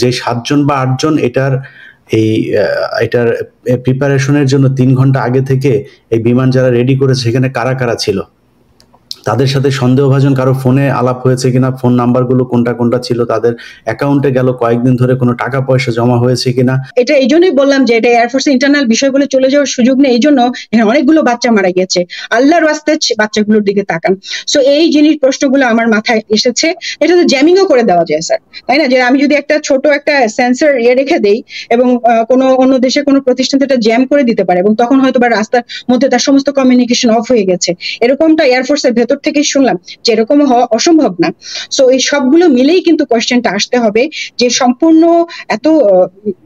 যে 7 জন বা 8 জন এটার প্রিপারেশনের জন্য 3 ঘন্টা আগে থেকে এই বিমান যারা রেডি করেছে সেখানে কারা কারা ছিল, তাদের সাথে সন্দেহভাজন কারো ফোনে আলাপ হয়েছে কিনা, ফোন নাম্বারগুলো কোনটা কোনটা ছিল, তাদের অ্যাকাউন্টে গেল কয়েকদিন ধরে কোনো টাকা পয়সা জমা হয়েছে কিনা। এটা এই জন্যই বললাম যে এটা এয়ারফোর্স ইন্টারনাল বিষয়গুলো চলে যাওয়ার সুযোগ নেই, এই জন্য এখানে অনেকগুলো বাচ্চা মারা গেছে। আল্লাহর রাস্তে বাচ্চাগুলোর দিকে তাকান। সো এই জিনিস প্রশ্নগুলো আমার মাথায় এসেছে। এটা তো জ্যামিংও করে দেওয়া যায় স্যার, তাই না? যে আমি যদি একটা ছোট একটা সেন্সর রেখে দেই এবং কোনো অন্য দেশে কোনো প্রতিষ্ঠান এটা জ্যাম করে দিতে পারে এবং তখন হয়তো বা রাস্তার মধ্যে তার সমস্ত কমিউনিকেশন অফ হয়ে গেছে, এরকমটা এয়ারফোর্সের ভেতর থেকে শুনলাম যে এরকম হওয়া অসম্ভব না। সো এই সবগুলো মিলেই কিন্তু কোয়েশ্চেনটা আসতে হবে যে সম্পূর্ণ এত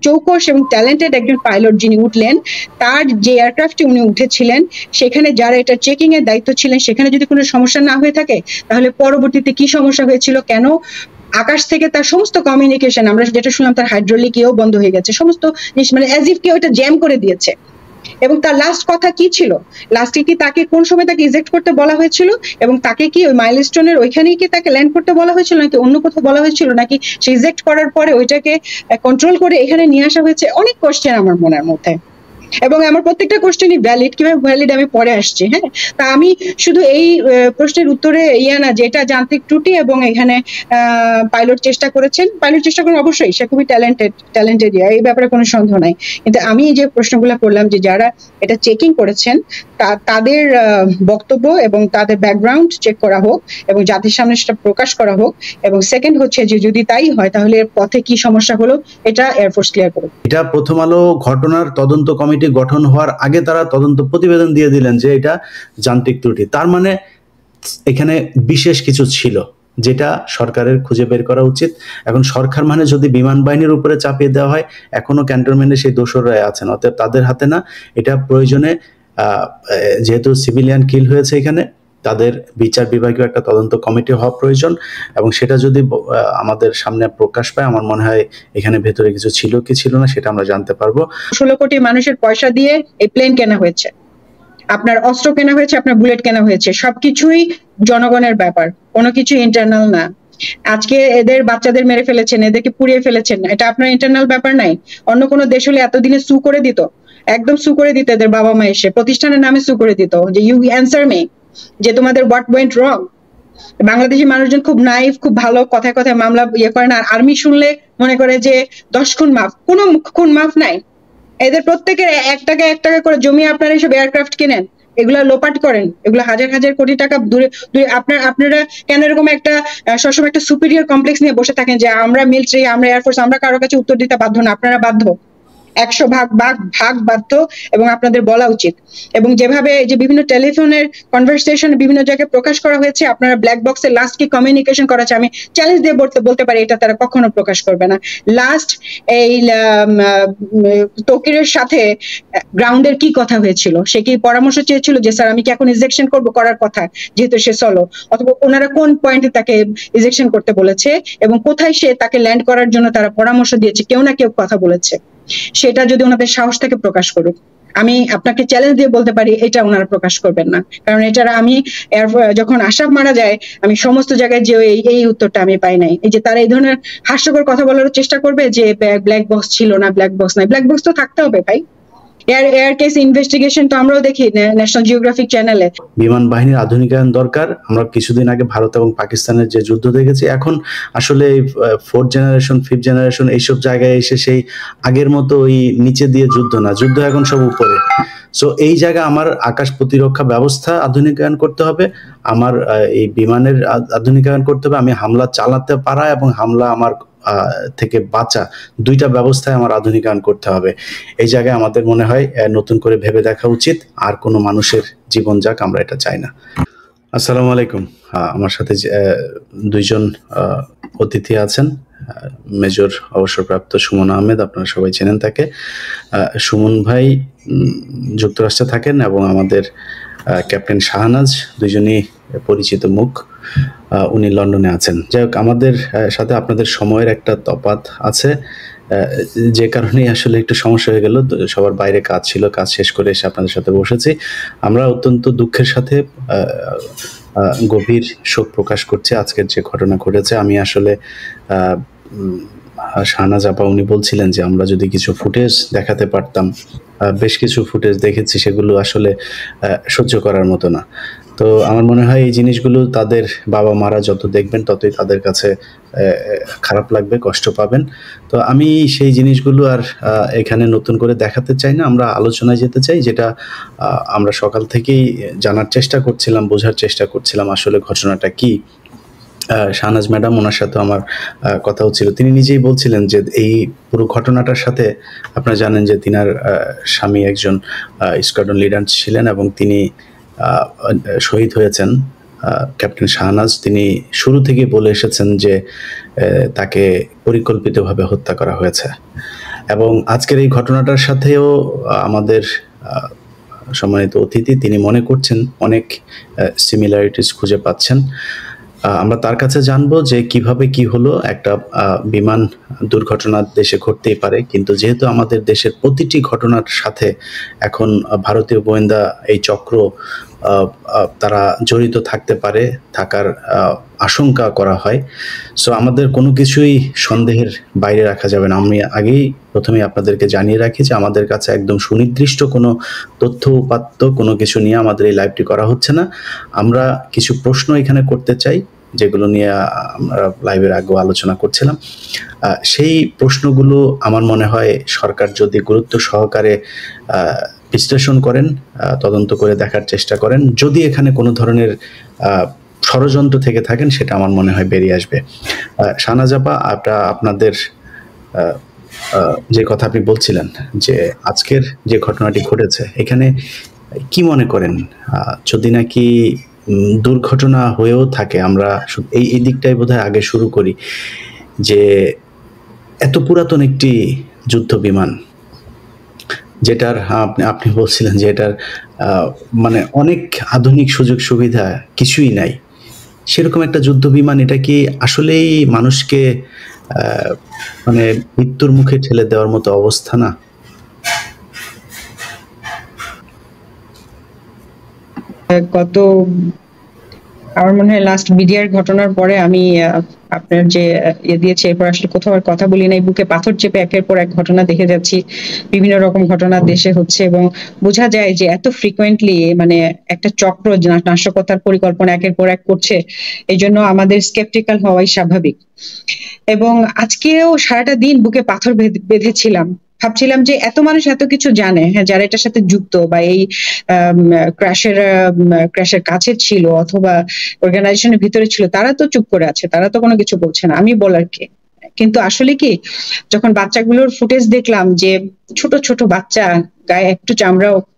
চৌকস এবং ট্যালেন্টেড একজন পাইলট যিনি উঠলেন, তার যে এয়ারক্রাফটে উনি উঠেছিলেন সেখানে যারা এটা চেকিং এর দায়িত্ব ছিলেন সেখানে যদি কোনো সমস্যা না হয়ে থাকে তাহলে পরবর্তীতে কি সমস্যা হয়েছিল, কেন আকাশ থেকে তার সমস্ত কমিউনিকেশন, আমরা যেটা শুনলাম তার হাইড্রোলিক ইও বন্ধ হয়ে গেছে, সমস্ত জিনিস মানে অ্যাজ ইফ কেউ এটা জ্যাম করে দিয়েছে। এবং তার লাস্ট কথা কি ছিল, লাস্টে কি তাকে কোন সময় তাকে ইজেক্ট করতে বলা হয়েছিল এবং তাকে কি ওই মাইলস্টোনের ওইখানেই কি তাকে ল্যান্ড করতে বলা হয়েছিল নাকি অন্য কোথাও বলা হয়েছিল, নাকি সে ইজেক্ট করার পরে ওইটাকে কন্ট্রোল করে এখানে নিয়ে আসা হয়েছে? অনেক কোশ্চেন আমার মনের মধ্যে এবং আমার প্রত্যেকটা কোশ্চেনই ভ্যালিড, কিভাবে ভ্যালিড আমি পরে আসছি। হ্যাঁ, তা আমি শুধু এই প্রশ্নের উত্তরে না যে এটা যান্ত্রিক ত্রুটি এবং এখানে পাইলট চেষ্টা করেছেন, পাইলট চেষ্টা করেন অবশ্যই, সে খুবই ট্যালেন্টেড এই ব্যাপারে কোনো সন্দেহ নাই। কিন্তু আমি যে প্রশ্নগুলো করলাম যে যারা এটা চেকিং করেছেন তাদের বক্তব্য এবং তাদের ব্যাকগ্রাউন্ড চেক করা হোক এবং জাতির সামনে সেটা প্রকাশ করা হোক, এবং সেকেন্ড হচ্ছে যে যদি তাই হয় তাহলে পথে কি সমস্যা হলো এটা এয়ারফোর্স ক্লিয়ার করুক। এটা প্রথম আলো ঘটনার তদন্ত কমিটি গঠন হওয়ার আগে তারা তদন্ত প্রতিবেদন দিয়ে দিলেন যে এটা যান্ত্রিক ত্রুটি, তার মানে এখানে বিশেষ কিছু ছিল যেটা সরকারের খুঁজে বের করা উচিত। এখন সরকার মানে যদি বিমান বাহিনীর উপরে চাপিয়ে দেওয়া হয়, এখনো ক্যান্টনমেন্টে সেই দোসররাই আছেন, অতএব তাদের হাতে না, এটা প্রয়োজনে যেহেতু সিভিলিয়ান কিল হয়েছে এখানে, তাদের বিচার বিভাগীয় একটা তদন্ত কমিটি হওয়া প্রয়োজন এবং সেটা যদি আমাদের সামনে প্রকাশ পায় আমার মনে হয় এখানে ভেতরে কিছু ছিল কি ছিল না সেটা আমরা জানতে পারবো। 16 কোটি মানুষের পয়সা দিয়ে এই প্লেন কেনা হয়েছে, আপনার অস্ত্র কেনা হয়েছে, আপনার বুলেট কেনা হয়েছে, সবকিছুই জনগণের ব্যাপার, কোনো কিছু ইন্টারনাল না। আজকে এদের বাচ্চাদের মেরে ফেলেছেন, এদেরকে পুড়িয়ে ফেলেছেন, এটা আপনার ইন্টারনাল ব্যাপার নাই? অন্য কোনো দেশ হলে এতদিনে সু করে দিত, একদম সু করে দিত, এদের বাবা মা এসে প্রতিষ্ঠানের নামে সু করে দিত যে ইউ অ্যান্সার মি, যে তোমাদের হোয়াট ওয়েন্ট রং। বাংলাদেশি মানুষজন খুব নাইভ, খুব ভালো, কথায় কথায় মামলা করে না। আর্মি শুনলে মনে করে যে 10 খুন মাফ, কোনো খুন মাফ নাই। এদের প্রত্যেকের 1 টাকা করে জমিয়ে আপনারা এইসব এয়ারক্রাফট কেনেন, এগুলা লোপাট করেন, এগুলো হাজার হাজার কোটি টাকা দূরে আপনারা কেন এরকম একটা সবসময় একটা সুপিরিয়র কমপ্লেক্স নিয়ে বসে থাকেন যে আমরা মিলিটারি, আমরা এয়ারফোর্স, আমরা কারো কাছে উত্তর দিতে বাধ্য না? আপনারা বাধ্য, 100 ভাগ বাধ্য, এবং আপনাদের বলা উচিত। এবং যেভাবে যে বিভিন্ন টেলিফোনের কনভারসেশন বিভিন্ন জায়গায় প্রকাশ করা হয়েছে, আপনারা ব্ল্যাক বক্সে লাস্ট কি কমিউনিকেশন করেছে আমি চ্যালেঞ্জ দিয়ে বলতে পারি এটা তারা কখনো প্রকাশ করবে না। লাস্ট এই তৌকিরের সাথে গ্রাউন্ডের কি কথা হয়েছিল, সে কি পরামর্শ চেয়েছিল যে স্যার আমি কি এখন ইজেকশন করার কথা যেহেতু সে সলো, অথবা ওনারা কোন পয়েন্টে তাকে ইজেকশন করতে বলেছে এবং কোথায় সে তাকে ল্যান্ড করার জন্য তারা পরামর্শ দিয়েছে, কেউ না কেউ কথা বলেছে, সেটা যদি ওনাদের সাহস থেকে প্রকাশ করুক। আমি আপনাকে চ্যালেঞ্জ দিয়ে বলতে পারি এটা ওনারা প্রকাশ করবেন না, কারণ এটারা আমি যখন আশরাফ মারা যায় আমি সমস্ত জায়গায় যে এই উত্তরটা আমি পাই নাই। এই যে তারা এই ধরনের হাস্যকর কথা বলার চেষ্টা করবে যে ব্ল্যাক বক্স ছিল না, ব্ল্যাক বক্স নাই, ব্ল্যাক বক্স তো থাকতে হবে ভাই। এয়ার কেস ইনভেস্টিগেশন তো আমরাও দেখি ন্যাশনাল জিওগ্রাফিক চ্যানেলে। বিমান বাহিনীর আধুনিকায়ন দরকার। আমরা কিছুদিন আগে ভারত এবং পাকিস্তানের যে যুদ্ধ দেখেছি, এখন আসলে 4th জেনারেশন 5th জেনারেশন এইসব জায়গায় এসে সেই আগের মতো ওই নিচে দিয়ে যুদ্ধ না, যুদ্ধ এখন সব উপরে। সো এই জায়গা আমার আকাশ প্রতিরক্ষা ব্যবস্থা আধুনিকায়ন করতে হবে, আমার এই বিমানের আধুনিকায়ন করতে হবে, আমি হামলা চালাতে পারা এবং হামলা আমার থেকে বাঁচা, দুইটা ব্যবস্থায় আমার আধুনিকায়ন করতে হবে। এই জায়গায় আমাদের মনে হয় নতুন করে ভেবে দেখা উচিত, আর কোনো মানুষের জীবন যাক আমরা এটা চাই না। আসসালামু আলাইকুম। আমার সাথে 2 জন অতিথি আছেন, মেজর অবসরপ্রাপ্ত সুমন আহমেদ, আপনারা সবাই চেনেন তাকে। সুমন ভাই যুক্তরাষ্ট্রে থাকেন এবং আমাদের ক্যাপ্টেন শাহনাজ, দুইজনই পরিচিত মুখ, উনি লন্ডনে আছেন। যাই হোক, আমাদের সাথে আপনাদের সময়ের একটা তফাৎ আছে, যে কারণেই আসলে একটু সমস্যা হয়ে গেল। সবার বাইরে কাজ ছিল, কাজ শেষ করে এসে আপনাদের সাথে বসেছি। আমরা অত্যন্ত দুঃখের সাথে গভীর শোক প্রকাশ করছি আজকের যে ঘটনা ঘটেছে। আমি আসলে শাহনাজ আপা উনি বলছিলেন যে আমরা যদি কিছু ফুটেজ দেখাতে পারতাম, বেশ কিছু ফুটেজ দেখেছি, সেগুলো আসলে সহ্য করার মতো না। তো আমার মনে হয় এই জিনিসগুলো তাদের বাবা মারা যত দেখবেন ততই তাদের কাছে খারাপ লাগবে, কষ্ট পাবেন। তো আমি সেই জিনিসগুলো আর এখানে নতুন করে দেখাতে চাই না, আমরা আলোচনায় যেতে চাই, যেটা আমরা সকাল থেকেই জানার চেষ্টা করছিলাম, বোঝার চেষ্টা করছিলাম আসলে ঘটনাটা কি। শাহনাজ ম্যাডাম, ওনার সাথে আমার কথা হচ্ছিল, তিনি নিজেই বলছিলেন যে এই পুরো ঘটনাটার সাথে আপনারা জানেন যে তিনার স্বামী একজন স্কোয়াড্রন লিডার ছিলেন এবং তিনি শহীদ হয়েছেন। ক্যাপ্টেন শাহনাজ তিনি শুরু থেকে বলে এসেছেন যে তাকে পরিকল্পিতভাবে হত্যা করা হয়েছে, এবং আজকের এই ঘটনাটার সাথেও আমাদের সম্মানিত অতিথি তিনি মনে করছেন অনেক সিমিলারিটিস খুঁজে পাচ্ছেন। আমরা তার কাছে জানবো যে কিভাবে কি হলো। একটা বিমান দুর্ঘটনা দেশে ঘটতেই পারে, কিন্তু যেহেতু আমাদের দেশের প্রতিটি ঘটনার সাথে এখন ভারতীয় গোয়েন্দা এই চক্র তারা জড়িত থাকতে পারে, থাকার আশঙ্কা করা হয়। সো আমাদের কোনো কিছুই সন্দেহের বাইরে রাখা যাবে না। আমি আগেই প্রথমে আপনাদেরকে জানিয়ে রাখি যে আমাদের কাছে একদম সুনির্দিষ্ট কোনো তথ্য উপাত্ত কোনো কিছু নিয়ে আমাদের এই লাইভটি করা হচ্ছে না। আমরা কিছু প্রশ্ন এখানে করতে চাই, যেগুলো নিয়ে আমরা লাইভের আগেও আলোচনা করছিলাম। সেই প্রশ্নগুলো আমার মনে হয় সরকার যদি গুরুত্ব সহকারে বিশ্লেষণ করেন, তদন্ত করে দেখার চেষ্টা করেন, যদি এখানে কোনো ধরনের ষড়যন্ত্র থেকে থাকেন, সেটা আমার মনে হয় বেরিয়ে আসবে। শাহনাজ আপা, আপনাদের যে কথা আপনি বলছিলেন যে আজকের যে ঘটনাটি ঘটেছে, এখানে কি মনে করেন যদি নাকি দুর্ঘটনা হয়েও থাকে, আমরা এই দিকটাই বোধহয় আগে শুরু করি, যে এত পুরাতন একটি যুদ্ধ বিমান, যেটার আপনি বলছিলেন যে এটার মানে অনেক আধুনিক সুযোগ সুবিধা কিছুই নাই, সেরকম একটা যুদ্ধ বিমান, এটা কি আসলেই মানুষকে মানে মৃত্যুর মুখে ঠেলে দেওয়ার মতো অবস্থা না? গত আমার মনে হয় লাস্ট বিডিআর ঘটনার পরে আমি আপনার যে দিয়েছে, এরপর আসলে কোথাও আর কথা বলি নাই, বুকে পাথর চেপে একের পর এক ঘটনা দেখে যাচ্ছি, বিভিন্ন রকম ঘটনা দেশে হচ্ছে, এবং বোঝা যায় যে এত ফ্রিকোয়েন্টলি মানে একটা চক্র নাশকতার পরিকল্পনা একের পর এক করছে। এই জন্য আমাদের স্কেপটিক্যাল হওয়াই স্বাভাবিক। এবং আজকেও সারাটা দিন বুকে পাথর বেঁধেছিলাম, ভাবছিলাম যে এত মানুষ এত কিছু জানে, হ্যাঁ, যারা এটার সাথে যুক্ত বা এই ক্র্যাশের কাছে ছিল অথবা অর্গানাইজেশনের ভিতরে ছিল, তারা তো চুপ করে আছে, তারা তো কোনো কিছু বলছে না, আমি বলার কে? কিন্তু আসলে কি, যখন বাচ্চাগুলোর ফুটেজ দেখলাম যে ছোট ছোট বাচ্চা, গায়ে একটু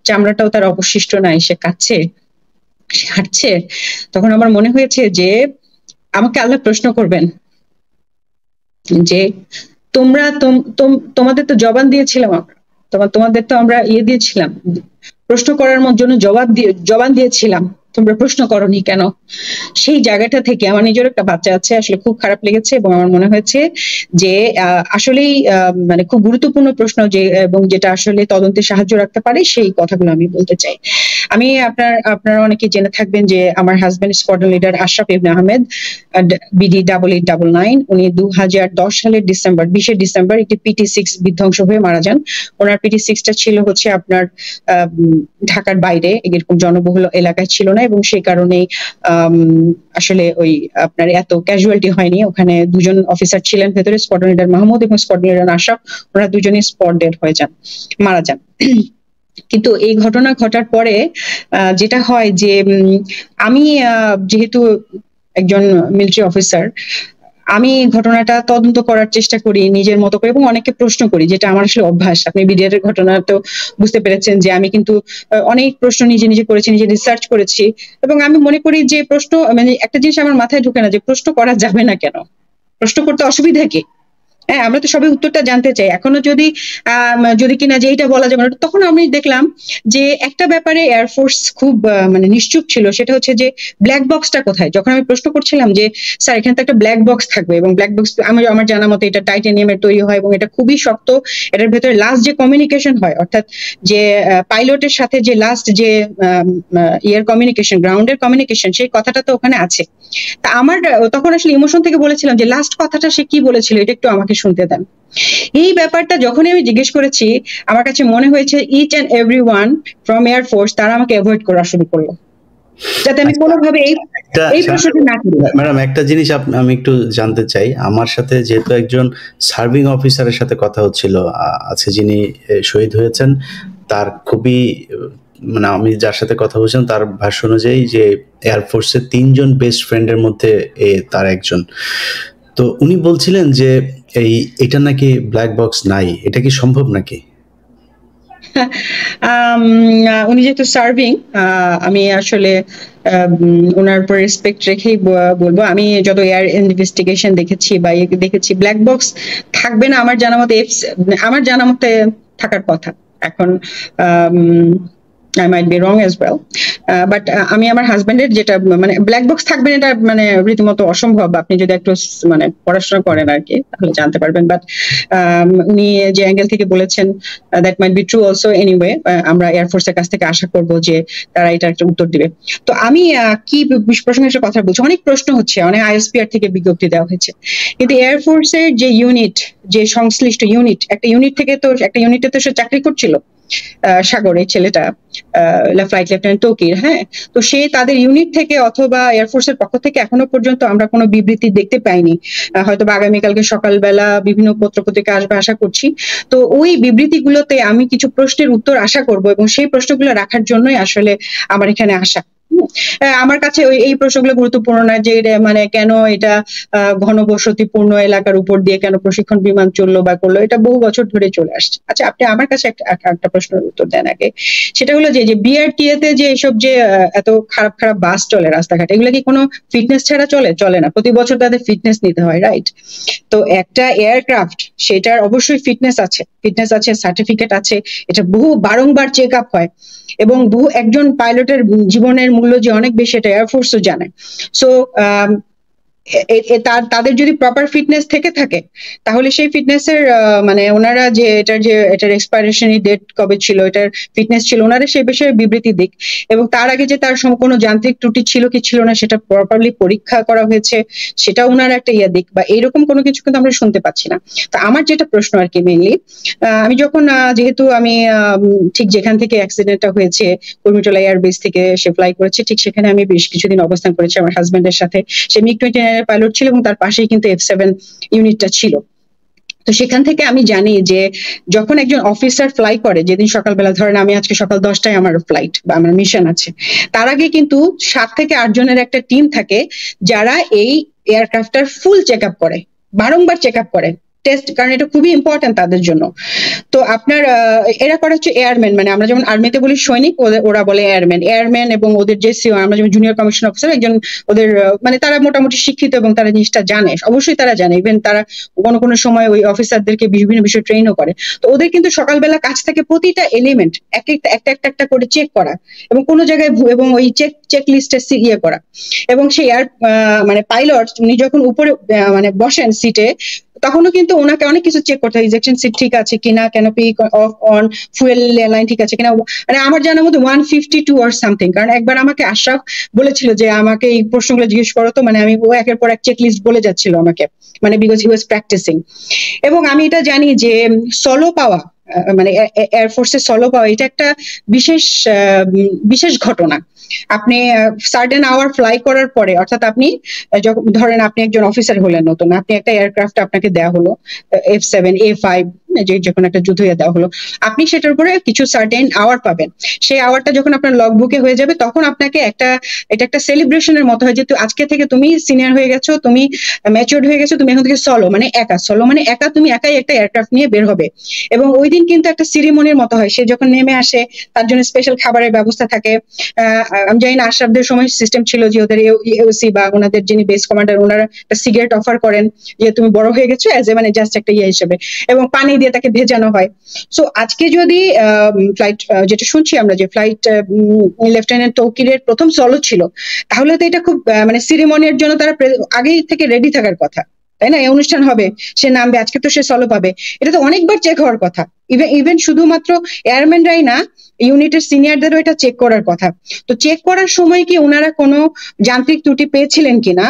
চামড়াটাও তার অবশিষ্ট নাই, সে কাঁদছে, সে হাঁটছে, তখন আমার মনে হয়েছে যে আমাকে আল্লাহ প্রশ্ন করবেন যে তোমরা তোমাদের তো জবান দিয়েছিলাম আমরা, তোমাদের তো আমরা দিয়েছিলাম, প্রশ্ন করার জন্য জবান দিয়েছিলাম, তোমরা প্রশ্ন করনি কেন? সেই জায়গাটা থেকে আমার নিজের একটা বাচ্চা আছে, আসলে খুব খারাপ লেগেছে, এবং আমার মনে হয়েছে যে আসলেই মানে খুব গুরুত্বপূর্ণ প্রশ্ন, যে এবং যেটা আসলে তদন্তে সাহায্য রাখতে পারে, সেই কথাগুলো আমি বলতে চাই। আমি আপনারা অনেকে জেনে থাকবেন যে আমার হাজবেন্ড স্কোয়াড্রন লিডার আশরাফ ইবনে আহমেদ, BD 8899, উনি 2010 সালের 20 ডিসেম্বর একটি PT6 বিধ্বংস হয়ে মারা যান। ওনার PT6টা ছিল হচ্ছে আপনার ঢাকার বাইরে, এরকম জনবহুল এলাকায় ছিল না, এবং সেই কারণে আসলে ওই আপনার এত ক্যাজুয়ালিটি হয়নি। ওখানে দুজন অফিসার ছিলেন ভেতরে, স্কোয়াড্রন লিডার মাহমুদ এবং স্কোয়াড্রন লিডার আশরাফ, ওরা দুজনেই স্পট ডেড হয়ে যান, মারা যান। কিন্তু এই ঘটনা ঘটার পরে যেটা হয় যে আমি যেহেতু একজন মিলিটারি অফিসার, আমি ঘটনাটা তদন্ত করার চেষ্টা করি নিজের মতো করে, এবং অনেককে প্রশ্ন করি, যেটা আমার আসলে অভ্যাস। আপনি বিডিআর এর ঘটনা তো বুঝতে পেরেছেন যে আমি কিন্তু অনেক প্রশ্ন নিজে করেছি, নিজে রিসার্চ করেছি, এবং আমি মনে করি যে প্রশ্ন, মানে একটা জিনিস আমার মাথায় ঢুকে না যে প্রশ্ন করা যাবে না কেন, প্রশ্ন করতে অসুবিধা কি? হ্যাঁ, আমরা তো সবাই উত্তরটা জানতে চাই। এখনো যদি কিনা যে এইটা বলা যাবে না, তখন আমি দেখলাম যে একটা ব্যাপারে এয়ারফোর্স খুব মানে নিশ্চুপ ছিল, সেটা হচ্ছে যে ব্ল্যাক বক্সটা কোথায়। যখন আমি প্রশ্ন করছিলাম যে স্যার এখানে তো একটা ব্ল্যাক বক্স থাকবে, এবং ব্ল্যাক বক্স আমার জানা মতো এটা টাইটানিয়ামের তৈরি হয়, এবং এটা খুবই শক্ত, এটার ভেতরে লাস্ট যে কমিউনিকেশন হয়, অর্থাৎ যে পাইলটের সাথে যে লাস্ট যে কমিউনিকেশন, গ্রাউন্ডের কমিউনিকেশন, সেই কথাটা তো ওখানে আছে। তা আমার তখন আসলে ইমোশন থেকে বলেছিলাম যে লাস্ট কথাটা সে কি বলেছিল, এটা একটু আমাকে আমাকে শুনতে দেন। এই ব্যাপারটা যখনই আমি জিজ্ঞেস করেছি, আমার কাছে মনে হয়েছে each and every one from air force তারা আমাকে অ্যাভয়েড করা শুরু করলো, যাতে আমি কোনোভাবে এই প্রশ্নটা না করি। ম্যাডাম একটা জিনিস আমি একটু জানতে চাই, আমার সাথে যেহেতু একজন সার্ভিং অফিসারের সাথে কথা হচ্ছিল আছে, যিনি শহীদ হয়েছেন, তার খুবই মানে আমি যার সাথে কথা বলছিলাম তার ভাষ্য অনুযায়ী যে এয়ারফোর্সের 3 জন বেস্ট ফ্রেন্ডের মধ্যে তার একজন। তো উনি বলছিলেন যে এটা নাকি ব্ল্যাক বক্স নাই, এটা কি সম্ভব নাকি? উনি যেহেতু সার্ভিং, আমি আসলে ওনার উপর রেসপেক্ট রেখেই বলবো। আমি যত এয়ার ইনভেস্টিগেশন দেখেছি বা দেখেছি, ব্ল্যাক বক্স থাকবে না আমার জানা মতে, আমার জানা মতে থাকার কথা। এখন I might be wrong as well, but আমি আমার হাজবেন্ডের যেটা মানে ব্ল্যাক বক্স থাকবে না, এটা মানে রীতিমতো অসম্ভব। আপনি যদি একটু মানে পড়াশোনা করেন আর কি, তাহলে জানতে পারবেন। বাট উনি যে অ্যাঙ্গেল থেকে বলেছেন, that might be true also. Anyway, আমরা এয়ারফোর্সের কাছ থেকে আশা করব যে তারা এটা একটা উত্তর দিবে। তো আমি কি প্রসঙ্গে একটা কথা বলছি, অনেক প্রশ্ন হচ্ছে, অনেক আইএসপিআর থেকে বিজ্ঞপ্তি দেওয়া হয়েছে, কিন্তু এয়ারফোর্সের যে ইউনিট, যে সংশ্লিষ্ট ইউনিট, একটা ইউনিট থেকে তো একটা ইউনিটে তো সে চাকরি করছিল, সাগরে ছেলেটা ফ্লাইট লেফটেন্যান্ট তৌকির। হ্যাঁ, তো সে তাদের ইউনিট থেকে অথবা এয়ারফোর্সের পক্ষ থেকে এখনো পর্যন্ত আমরা কোনো বিবৃতি দেখতে পাইনি। হয়তো বা আগামীকালকে সকালবেলা বিভিন্ন পত্রপত্রিকা আসবে আশা করছি। তো ওই বিবৃতিগুলোতে আমি কিছু প্রশ্নের উত্তর আশা করব, এবং সেই প্রশ্নগুলো রাখার জন্যই আসলে আমার এখানে আসা। আমার কাছে এই প্রশ্নগুলো গুরুত্বপূর্ণ না যে মানে কেন এটা ঘনবসতিপূর্ণ এলাকার উপর দিয়ে কেন প্রশিক্ষণ বিমান চললো বা করলো, এটা বহু বছর ধরে চলে আসছে। আচ্ছা, আপনি আমার কাছে একটা প্রশ্নের উত্তর দেন আগে। সেটা হলো যে বিআরটিএ তে যে এসব যে এত খারাপ খারাপ বাস চলে রাস্তাঘাটে, এগুলো কি কোনো ফিটনেস ছাড়া চলে না? প্রতি বছর তাদের ফিটনেস নিতে হয়, রাইট? তো একটা এয়ারক্রাফট, সেটার অবশ্যই ফিটনেস আছে, সার্টিফিকেট আছে, এটা বহু বারংবার চেক আপ হয়, এবং একজন পাইলটের জীবনের মূল্য যে অনেক বেশি, এটা এয়ারফোর্সও জানে। সো তাদের যদি প্রপার ফিটনেস থেকে থাকে, তাহলে সেই ফিটনেসের মানে ওনারা যে এটার এক্সপায়ারেশন ডেট কবে ছিল, এটার ফিটনেস ছিল, ওনারা সেই বিষয়ে বিবৃতি দিক, এবং তার আগে যে তার কোনো যান্ত্রিক ত্রুটি ছিল কি ছিল না সেটা প্রপারলি পরীক্ষা করা হয়েছে, সেটা ওনারা একটা দিক, বা এরকম কোনো কিছু কিন্তু আমরা শুনতে পাচ্ছি না। তো আমার যেটা প্রশ্ন আর কি মেইনলি, আমি যখন যেহেতু আমি ঠিক যেখান থেকে অ্যাক্সিডেন্টটা হয়েছে, কুর্মিটোলা এয়ারবেস থেকে সে ফ্লাই করেছে, ঠিক সেখানে আমি বেশ কিছুদিন অবস্থান করেছি আমার হাজবেন্ডের সাথে। সে MiG-29 পাইলট ছিল, এবং তার পাশেই কিন্তু F7 ইউনিটটা ছিল। তো সেখান থেকে আমি জানি যে যখন একজন অফিসার ফ্লাই করে, যেদিন সকালবেলা, ধরেন আমি আজকে সকাল 10টায় আমার ফ্লাইট বা আমার মিশন আছে, তার আগে কিন্তু 7 থেকে 8 জনের একটা টিম থাকে যারা এই এয়ারক্রাফটটার ফুল চেক আপ করে, বারংবার চেক আপ করে, টেস্ট, কারণ এটা খুবই ইম্পর্টেন্ট তাদের জন্য। তো আপনার এরা করে হচ্ছে এয়ারম্যান, মানে আমরা যেমন আর্মিতে বলি সৈনিক, ওরা বলে এয়ারম্যান, এবং ওদের যে আমরা যেমন জুনিয়র কমিশন অফিসার, একজন ওদের মানে তারা মোটামুটি শিক্ষিত এবং তারা জিনিসটা জানে, অবশ্যই তারা জানে, ইভেন তারা কোনো সময় ওই অফিসারদেরকে বিভিন্ন বিষয়ে ট্রেনও করে। তো ওদের কিন্তু সকালবেলা কাজ থাকে প্রতিটা এলিমেন্ট একটা করে চেক করা, এবং কোনো জায়গায় এবং ওই চেক লিস্টে করা, এবং সেই মানে পাইলট উনি যখন উপরে মানে বসেন সিটে, তখনও কিন্তু ওনাকে অনেক কিছু চেক করতে হয়, ইজেকশন সিট ঠিক আছে কিনা, canopy of on, fuel line ঠিক আছে কিনা, মানে আমার জানার মধ্যে 152 or সামথিং। কারণ একবার আমাকে আশরাফ বলেছিল যে আমাকে এই প্রশ্নগুলো জিজ্ঞেস করো, তো মানে আমি একের পর এক চেক লিস্ট বলে যাচ্ছিল আমাকে, মানে বিকজ হি ওয়াজ প্র্যাকটিসিং। এবং আমি এটা জানি যে সলো পাওয়া, মানে এয়ারফোর্সের সলো পাওয়া, এটা একটা বিশেষ ঘটনা। আপনি সার্টেন আওয়ার ফ্লাই করার পরে, অর্থাৎ আপনি ধরেন আপনি একজন অফিসার হলেন নতুন, আপনি একটা এয়ারক্রাফট আপনাকে দেওয়া হলো F7 A5, যে যখন একটা যুদ্ধ হয়ে দেওয়া হলো, আপনি সেটার উপরে কিছু সার্টেন আওয়ার পাবেন। সেই আওয়ারটা যখন আপনার লগ বুকে হয়ে যাবে, তখন আপনাকে এটা একটা সেলিব্রেশনের মতো হয় যে আজকে থেকে তুমি সিনিয়র হয়ে গেছো, তুমি ম্যাচিউরড হয়ে গেছো, তুমি এখন থেকে সলো মানে একা তুমি একাই একটা এয়ারক্রাফট নিয়ে বের হবে। এবং ওই দিন কিন্তু একটা সিরিমনির মতো হয়, সে যখন নেমে আসে তার জন্য স্পেশাল খাবারের ব্যবস্থা থাকে। আমি জানি না আশরাফদের সময় সিস্টেম ছিল যে ওদের এওসি বা ওনাদের যিনি বেস কমান্ডার, ওনারা একটা সিগারেট অফার করেন যে তুমি বড় হয়ে গেছো, অ্যাজ এ মানে জাস্ট একটা হিসেবে, এবং পানি দিয়ে তাকে ভেজানো হয়। সো আজকে যদি ফ্লাইট যেটা শুনছি আমরা, যে ফ্লাইট লেফটেন্যান্ট তৌকিরের প্রথম সলো ছিল, তাহলে তো এটা খুব মানে সিরিমনির জন্য তারা আগেই থেকে রেডি থাকার কথা, তাই না? এই অনুষ্ঠান হবে, সে নামবে, আজকে তো সে সলো পাবে, এটা তো অনেকবার চেক হওয়ার কথা। ইভেন শুধুমাত্র এয়ারম্যানরাই না, ইউনিটের সিনিয়রদেরও এটা চেক করার কথা। তো চেক করার সময় কি ওনারা কোনো যান্ত্রিক ত্রুটি পেয়েছিলেন কিনা,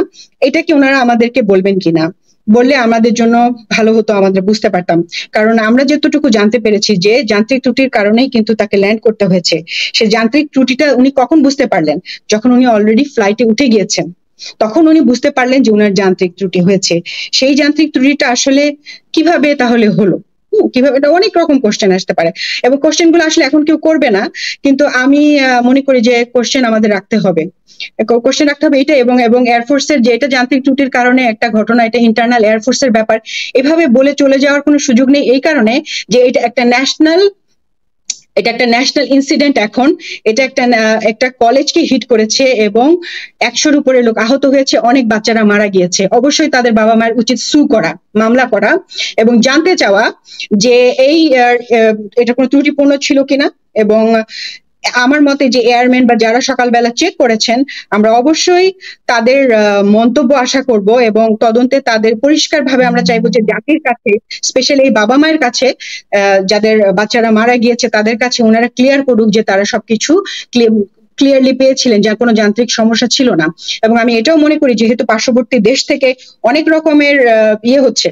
এটা কি ওনারা আমাদেরকে বলবেন কিনা? বললে আমাদের জন্য ভালো হতো, আমাদের বুঝতে পারতাম। কারণ আমরা যতটুকু জানতে পেরেছি যে যান্ত্রিক ত্রুটির কারণেই কিন্তু তাকে ল্যান্ড করতে হয়েছে। সে যান্ত্রিক ত্রুটিটা উনি কখন বুঝতে পারলেন? যখন উনি অলরেডি ফ্লাইটে উঠে গিয়েছেন, তখন উনি বুঝতে পারলেন যে উনার যান্ত্রিক ত্রুটি হয়েছে। সেই যান্ত্রিক ত্রুটিটা আসলে কিভাবে তাহলে হলো? কিভাবে? এটা অনেক রকম কোশ্চেন আসতে পারে, এবং কোশ্চেন গুলো আসলে এখন কেউ করবে না, কিন্তু আমি মনে করি যে কোশ্চেন আমাদের রাখতে হবে, কোশ্চেন রাখতে হবে এটা। এবং এবং এয়ারফোর্সের যে এটা যান্ত্রিক ত্রুটির কারণে একটা ঘটনা, এটা ইন্টারনাল এয়ারফোর্সের ব্যাপার, এভাবে বলে চলে যাওয়ার কোনো সুযোগ নেই। এই কারণে যে এটা একটা ন্যাশনাল ইনসিডেন্ট। এখন এটা একটা কলেজকে হিট করেছে এবং 100-র উপরে লোক আহত হয়েছে, অনেক বাচ্চারা মারা গিয়েছে। অবশ্যই তাদের বাবা মায়ের উচিত করা, মামলা করা এবং জানতে চাওয়া যে এটা কোনো ত্রুটিপূর্ণ ছিল কিনা। এবং আমার মতে যে এয়ারম্যান বা যারা সকালবেলা চেক করেছেন, আমরা অবশ্যই তাদের মন্তব্য আশা করব এবং তদন্তে তাদের পরিষ্কারভাবে আমরা চাইবো যে জাতির কাছে, স্পেশালি এই বাবা মায়ের কাছে, যাদের বাচ্চারা মারা গিয়েছে তাদের কাছে ওনারা ক্লিয়ার করুক যে তারা সবকিছু ক্লিয়ারলি পেয়েছিলেন, যার কোনো যান্ত্রিক সমস্যা ছিল না। এবং আমি এটাও মনে করি যেহেতু পার্শ্ববর্তী দেশ থেকে অনেক রকমের হচ্ছে,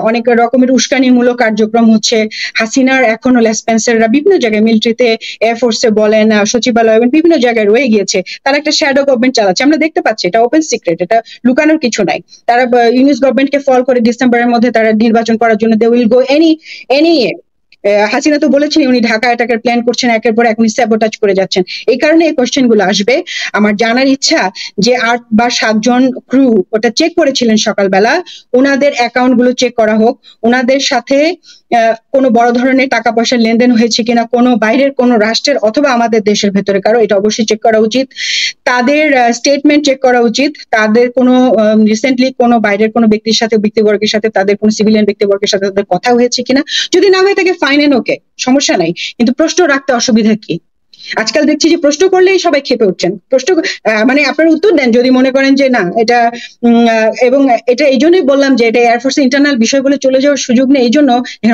অনেক রকমের উস্কানিমূলক কার্যক্রম হচ্ছে, হাসিনার এখনো লেসপেন্সাররা বিভিন্ন জায়গায়, মিলিটারিতে, এয়ারফোর্সে বলেন, সচিবালয়, বিভিন্ন জায়গায় রয়ে গিয়েছে, তারা একটা শ্যাডো গভর্নমেন্ট চালাচ্ছে, আমরা দেখতে পাচ্ছি। এটা ওপেন সিক্রেট, এটা লুকানোর কিছু নাই। তারা ইউনিস গভর্নমেন্টকে ফল করে ডিসেম্বরের মধ্যে তারা নির্বাচন করার জন্য they will go any Hasina তো বলেছেন উনি ঢাকা অ্যাটাকের প্ল্যান করছেন, একের পর এক উনি স্যাবোটাজ করে যাচ্ছেন। এই কারণে এই কোশ্চেন গুলো আসবে। আমার জানার ইচ্ছা যে 8 বা 7 জন ক্রু ওটা চেক করেছিলেন সকালবেলা, ওনাদের অ্যাকাউন্ট গুলো চেক করা হোক, ওনাদের সাথে কোনো বড় ধরনের টাকা পয়সার লেনদেন হয়েছে কিনা, কোনো বাইরের কোনো রাষ্ট্রের অথবা আমাদের দেশের ভেতরে কারো, এটা অবশ্যই চেক করা উচিত। তাদের স্টেটমেন্ট চেক করা উচিত, তাদের কোনো রিসেন্টলি কোনো বাইরের কোনো ব্যক্তির সাথে, ব্যক্তিবর্গের সাথে, তাদের কোনো সিভিলিয়ান ব্যক্তিবর্গের সাথে তাদের কথা হয়েছে কিনা। যদি না হয়ে থাকে ফাইন এন্ড ওকে, সমস্যা নাই, কিন্তু প্রশ্ন রাখতে অসুবিধা কি? আজকাল দেখছি যে প্রশ্ন করলেই সবাই ক্ষেপে উঠছেন। প্রশ্ন মানে আপনার উত্তর দেন যদি মনে করেন যে না এটা এবং এটা এই জন্যই বললাম যে এটা এয়ারফোর্সের ইন্টারনাল বিষয় বলে চলে যাওয়ার সুযোগ নেই। এই জন্য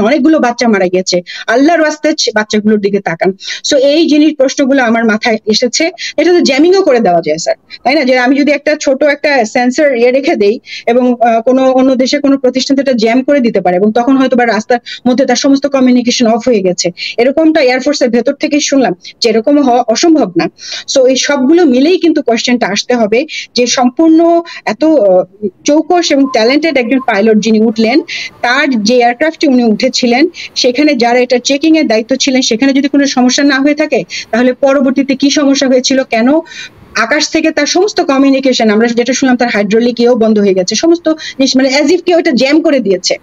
অনেকগুলো বাচ্চা মারা গেছে, আল্লাহর ওয়াস্তে বাচ্চাগুলোর দিকে তাকান। সো এই জিনিস প্রশ্নগুলো আমার মাথায় এসেছে। এটা তো জ্যামিংও করে দেওয়া যায় স্যার, তাই না? যে আমি যদি একটা ছোট একটা সেন্সর রেখে দেই এবং কোনো অন্য দেশে কোনো প্রতিষ্ঠান এটা জ্যাম করে দিতে পারে, এবং তখন হয়তো বা রাস্তার মধ্যে তার সমস্ত কমিউনিকেশন অফ হয়ে গেছে, এরকমটা এয়ারফোর্সের ভেতর থেকে শুনলাম যে এরকম হওয়া অসম্ভব না। সো এই সবগুলো মিলেই কিন্তু কোশ্চেনটা আসতে হবে যে সম্পূর্ণ এত চৌকস এবং ট্যালেন্টেড একজন পাইলট যিনি উঠলেন, তার যে এয়ারক্রাফটে উনি উঠেছিলেন সেখানে যারা এটা চেকিং এর দায়িত্ব ছিলেন, সেখানে যদি কোনো সমস্যা না হয়ে থাকে তাহলে পরবর্তীতে কি সমস্যা হয়েছিল, কেন আকাশ থেকে তার সমস্ত কমিউনিকেশন, আমরা যেটা শুনলাম তার হাইড্রোলিক ইও বন্ধ হয়ে গেছে, সমস্ত জিনিস মানে অ্যাজ ইফ কেউ এটা জ্যাম করে দিয়েছে।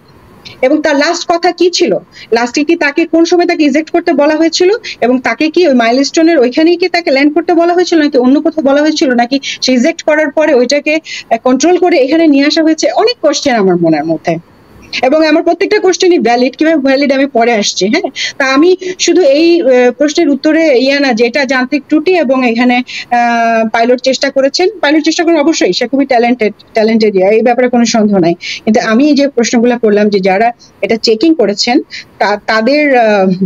এবং তার লাস্ট কথা কি ছিল, লাস্টে কি তাকে কোন সময় তাকে ইজেক্ট করতে বলা হয়েছিল, এবং তাকে কি ওই মাইলস্টোনের ওইখানেই কি তাকে ল্যান্ড করতে বলা হয়েছিল, নাকি অন্য কোথাও বলা হয়েছিল, নাকি সে ইজেক্ট করার পরে ওইটাকে কন্ট্রোল করে এখানে নিয়ে আসা হয়েছে? অনেক কোশ্চেন আমার মনের মধ্যে, এবং আমার প্রত্যেকটা কোশ্চেনই ভ্যালিড। কিভাবে ভ্যালিড আমি পরে আসছি। হ্যাঁ, তা আমি শুধু এই প্রশ্নের উত্তরে না যে এটা যান্ত্রিক ত্রুটি এবং এখানে পাইলট চেষ্টা করেছেন, পাইলট চেষ্টা করেন অবশ্যই, সে খুবই ট্যালেন্টেড, এই ব্যাপারে কোনো সন্দেহ নাই। কিন্তু আমি যে প্রশ্নগুলো করলাম যে যারা এটা চেকিং করেছেন তাদের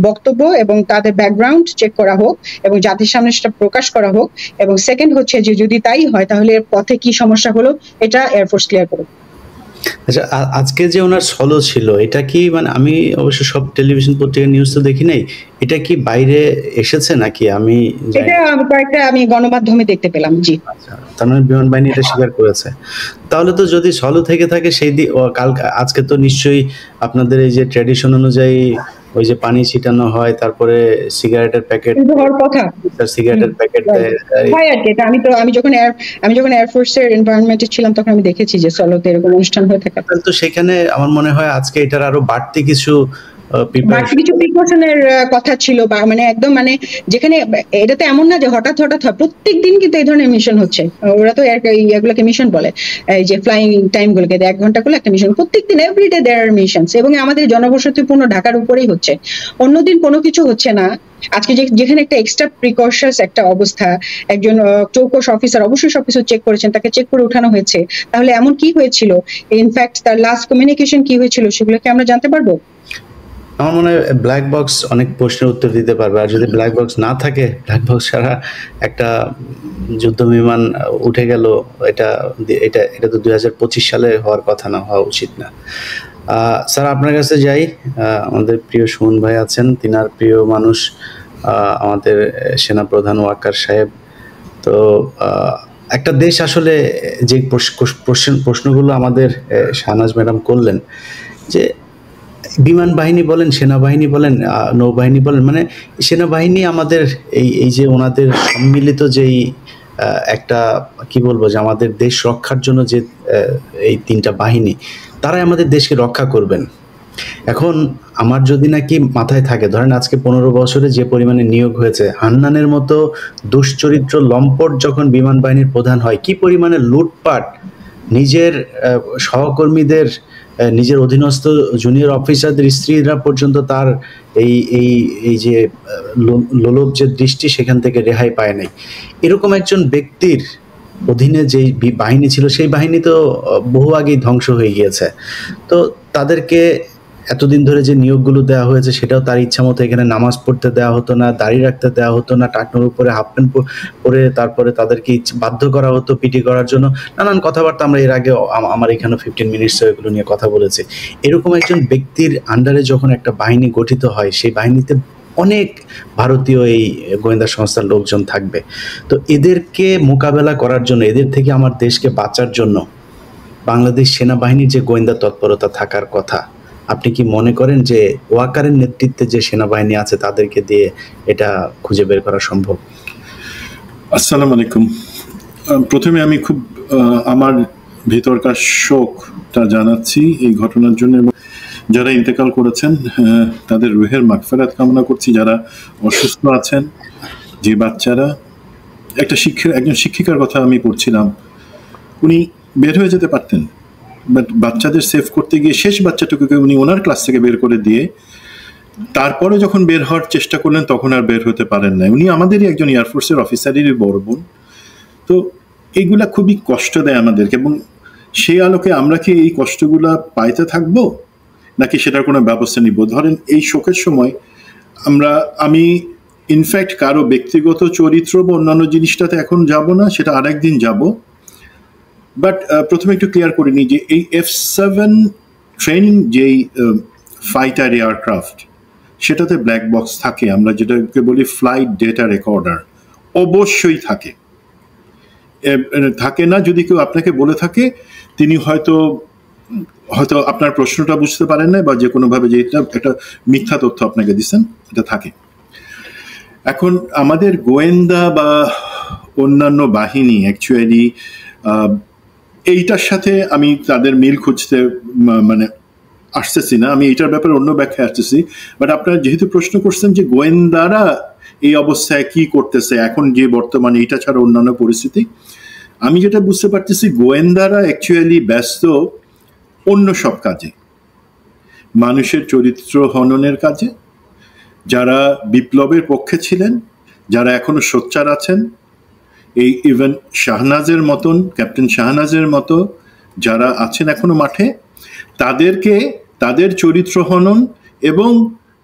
বক্তব্য এবং তাদের ব্যাকগ্রাউন্ড চেক করা হোক এবং জাতির সামনে সেটা প্রকাশ করা হোক। এবং সেকেন্ড হচ্ছে যে যদি তাই হয় তাহলে পথে কি সমস্যা হলো এটা এয়ারফোর্স ক্লিয়ার করুক। আচ্ছা, আজকে যে ওনার সলো ছিল এটা কি, মানে আমি অবশ্য সব টেলিভিশন পত্রিকা নিউজ তো দেখি নাই, এটা কি বাইরে এসেছে নাকি? আমি এটা কয়েকটা আমি গণমাধ্যমে দেখতে পেলাম। জি, আচ্ছা, তার মানে বিমান বাহিনী এটা স্বীকার করেছে। তাহলে তো যদি সলো থেকে থাকে সেই কাল আজকে তো নিশ্চয়ই আপনাদের এই যে ট্র্যাডিশন অনুযায়ী ওই যে পানি ছিটানো হয়, তারপরে সিগারেটের প্যাকেট, সিগারেটের প্যাকেট হয় আর কি। এটা আমি যখন এয়ারফোর্সের এনভায়রনমেন্টে ছিলাম তখন আমি দেখেছি যে সলোতে এরকম অনুষ্ঠান হয়ে থাকে। তো সেখানে আমার মনে হয় আজকে এটার আরো বাড়তি কিছু প্রিকশনের কথা ছিল, বা মানে একদম মানে যেখানে এটা তো এমন না যে হঠাৎ হয়, প্রত্যেক দিন কিন্তু এই ধরনের মিশন হচ্ছে। ওরা তো এগুলোকে মিশন বলে, এই যে ফ্লাইং টাইম গুলোকে 1 ঘন্টা করে একটা মিশন, প্রত্যেকদিন এভরিডে দেয়ার আর মিশনস, এবং আমাদের জনবসতিপূর্ণ ঢাকার উপরেই হচ্ছে, অন্যদিন কোনো কিছু হচ্ছে না। আজকে যেখানে একটা এক্সট্রা প্রিকশনস একটা অবস্থা, একজন চৌকস অফিসার অবশ্যই সবকিছু চেক করেছেন, তাকে চেক করে উঠানো হয়েছে, তাহলে এমন কি হয়েছিল, ইনফ্যাক্ট তার লাস্ট কমিউনিকেশন কি হয়েছিল সেগুলোকে আমরা জানতে পারবো। আমার মনে হয় ব্ল্যাক বক্স অনেক প্রশ্নের উত্তর দিতে পারবে। আর যদি ব্ল্যাক বক্স না থাকে, ব্ল্যাক বক্স ছাড়া একটা যুদ্ধ বিমান উঠে গেল, এটা এটা তো 2025 সালে হওয়ার কথা না, হওয়া উচিত না। স্যার আপনার কাছে যাই। আমাদের প্রিয় সুমন ভাই আছেন, তিনার প্রিয় মানুষ আমাদের সেনাপ্রধান ওয়াকার সাহেব। তো একটা দেশ আসলে যে প্রশ্নগুলো আমাদের শাহনাজ ম্যাডাম করলেন, যে বিমান বাহিনী বলেন, সেনাবাহিনী বলেন, নৌবাহিনী বলেন, মানে সেনাবাহিনী আমাদের এই যে ওনাদের সম্মিলিত যেই একটা কি বলবো, যে আমাদের দেশ রক্ষার জন্য যে এই তিনটা বাহিনী, তারাই আমাদের দেশকে রক্ষা করবেন। এখন আমার যদি নাকি মাথায় থাকে, ধরেন আজকে 15 বছরে যে পরিমাণে নিয়োগ হয়েছে, হান্নানের মতো দুশ্চরিত্র লম্পট যখন বিমান বাহিনীর প্রধান হয়, কি পরিমাণে লুটপাট, নিজের সহকর্মীদের, নিজের অধীনস্থ জুনিয়র অফিসারদের স্ত্রীরা পর্যন্ত তার এই এই এই যে লোলুপ যে দৃষ্টি, সেখান থেকে রেহাই পায় নাই। এরকম একজন ব্যক্তির অধীনে যে বাহিনী ছিল, সেই বাহিনী তো বহু আগেই ধ্বংস হয়ে গিয়েছে। তো তাদেরকে এতদিন ধরে যে নিয়োগগুলো দেওয়া হয়েছে, সেটাও তার ইচ্ছা মতো এখানে নামাজ পড়তে দেওয়া হতো না, দাড়ি রাখতে দেওয়া হতো না, টাকনোর উপরে হাফ প্যান্ট পরে তারপরে তাদেরকে বাধ্য করা হতো পিটি করার জন্য। নানান কথাবার্তা আমরা এর আগে আমার এখানে 15 মিনিটস এগুলো নিয়ে কথা বলেছি। এরকম একজন ব্যক্তির আন্ডারে যখন একটা বাহিনী গঠিত হয়, সেই বাহিনীতে অনেক ভারতীয় এই গোয়েন্দা সংস্থার লোকজন থাকবে। তো এদেরকে মোকাবেলা করার জন্য, এদের থেকে আমার দেশকে বাঁচার জন্য বাংলাদেশ সেনাবাহিনীর যে গোয়েন্দা তৎপরতা থাকার কথা, আপনি কি মনে করেন যে ওয়াকারের নেতৃত্বে যে সেনাবাহিনী আছে তাদেরকে দিয়ে এটা খুঁজে বের করা সম্ভব? আসসালামু আলাইকুম। প্রথমে আমি খুব আমার ভেতরকার শোকটা জানাচ্ছি এই ঘটনার জন্য, এবং যারা ইন্তেকাল করেছেন তাদের রুহের মাগফিরাত কামনা করছি। যারা অসুস্থ আছেন, যে বাচ্চারা, একজন শিক্ষিকার কথা আমি পড়ছিলাম, উনি বের হয়ে যেতে পারতেন, বাট বাচ্চাদের সেভ করতে গিয়ে শেষ বাচ্চাটুকুকে উনি ওনার ক্লাস থেকে বের করে দিয়ে তারপরে যখন বের হওয়ার চেষ্টা করলেন তখন আর বের হতে পারেন না। উনি আমাদেরই একজন এয়ারফোর্সের অফিসারেরই বড় বোন। তো এইগুলা খুবই কষ্ট দেয় আমাদেরকে, এবং সেই আলোকে আমরা কি এই কষ্টগুলা পাইতে থাকবো, নাকি সেটার কোনো ব্যবস্থা নিব? ধরেন এই শোকের সময় আমি ইনফ্যাক্ট কারো ব্যক্তিগত চরিত্র বা অন্যান্য জিনিসটাতে এখন যাব না, সেটা আরেকদিন যাব। বাট প্রথমে একটু ক্লিয়ার করে নিই যে এই F7 ট্রেনিং যেই ফাইটার এয়ারক্রাফট, সেটাতে ব্ল্যাক বক্স থাকে, আমরা যেটাকে বলি ফ্লাইট ডেটা রেকর্ডার, অবশ্যই থাকে। থাকে না যদি কেউ আপনাকে বলে থাকে, তিনি হয়তো আপনার প্রশ্নটা বুঝতে পারেন না, বা যে কোনোভাবে যে এটা একটা মিথ্যা তথ্য আপনাকে দিচ্ছেন, এটা থাকে। এখন আমাদের গোয়েন্দা বা অন্যান্য বাহিনী অ্যাকচুয়ালি এইটার সাথে আমি তাদের মিল খুঁজতে মানে আসতেছি না, আমি এইটার ব্যাপারে অন্য ব্যাখ্যায় আসতেছি। বাট আপনারা যেহেতু প্রশ্ন করছেন যে গোয়েন্দারা এই অবস্থায় কি করতেছে এখন, যে বর্তমানে এটা ছাড়া অন্যান্য পরিস্থিতি, আমি যেটা বুঝতে পারতেছি, গোয়েন্দারা অ্যাকচুয়ালি ব্যস্ত অন্য সব কাজে, মানুষের চরিত্র হননের কাজে। যারা বিপ্লবের পক্ষে ছিলেন, যারা এখনো সোচ্চার আছেন, এই ইভেন শাহনাজের মতন, ক্যাপ্টেন শাহনাজের মতো যারা আছেন এখনো মাঠে, তাদেরকে তাদের চরিত্র হনন এবং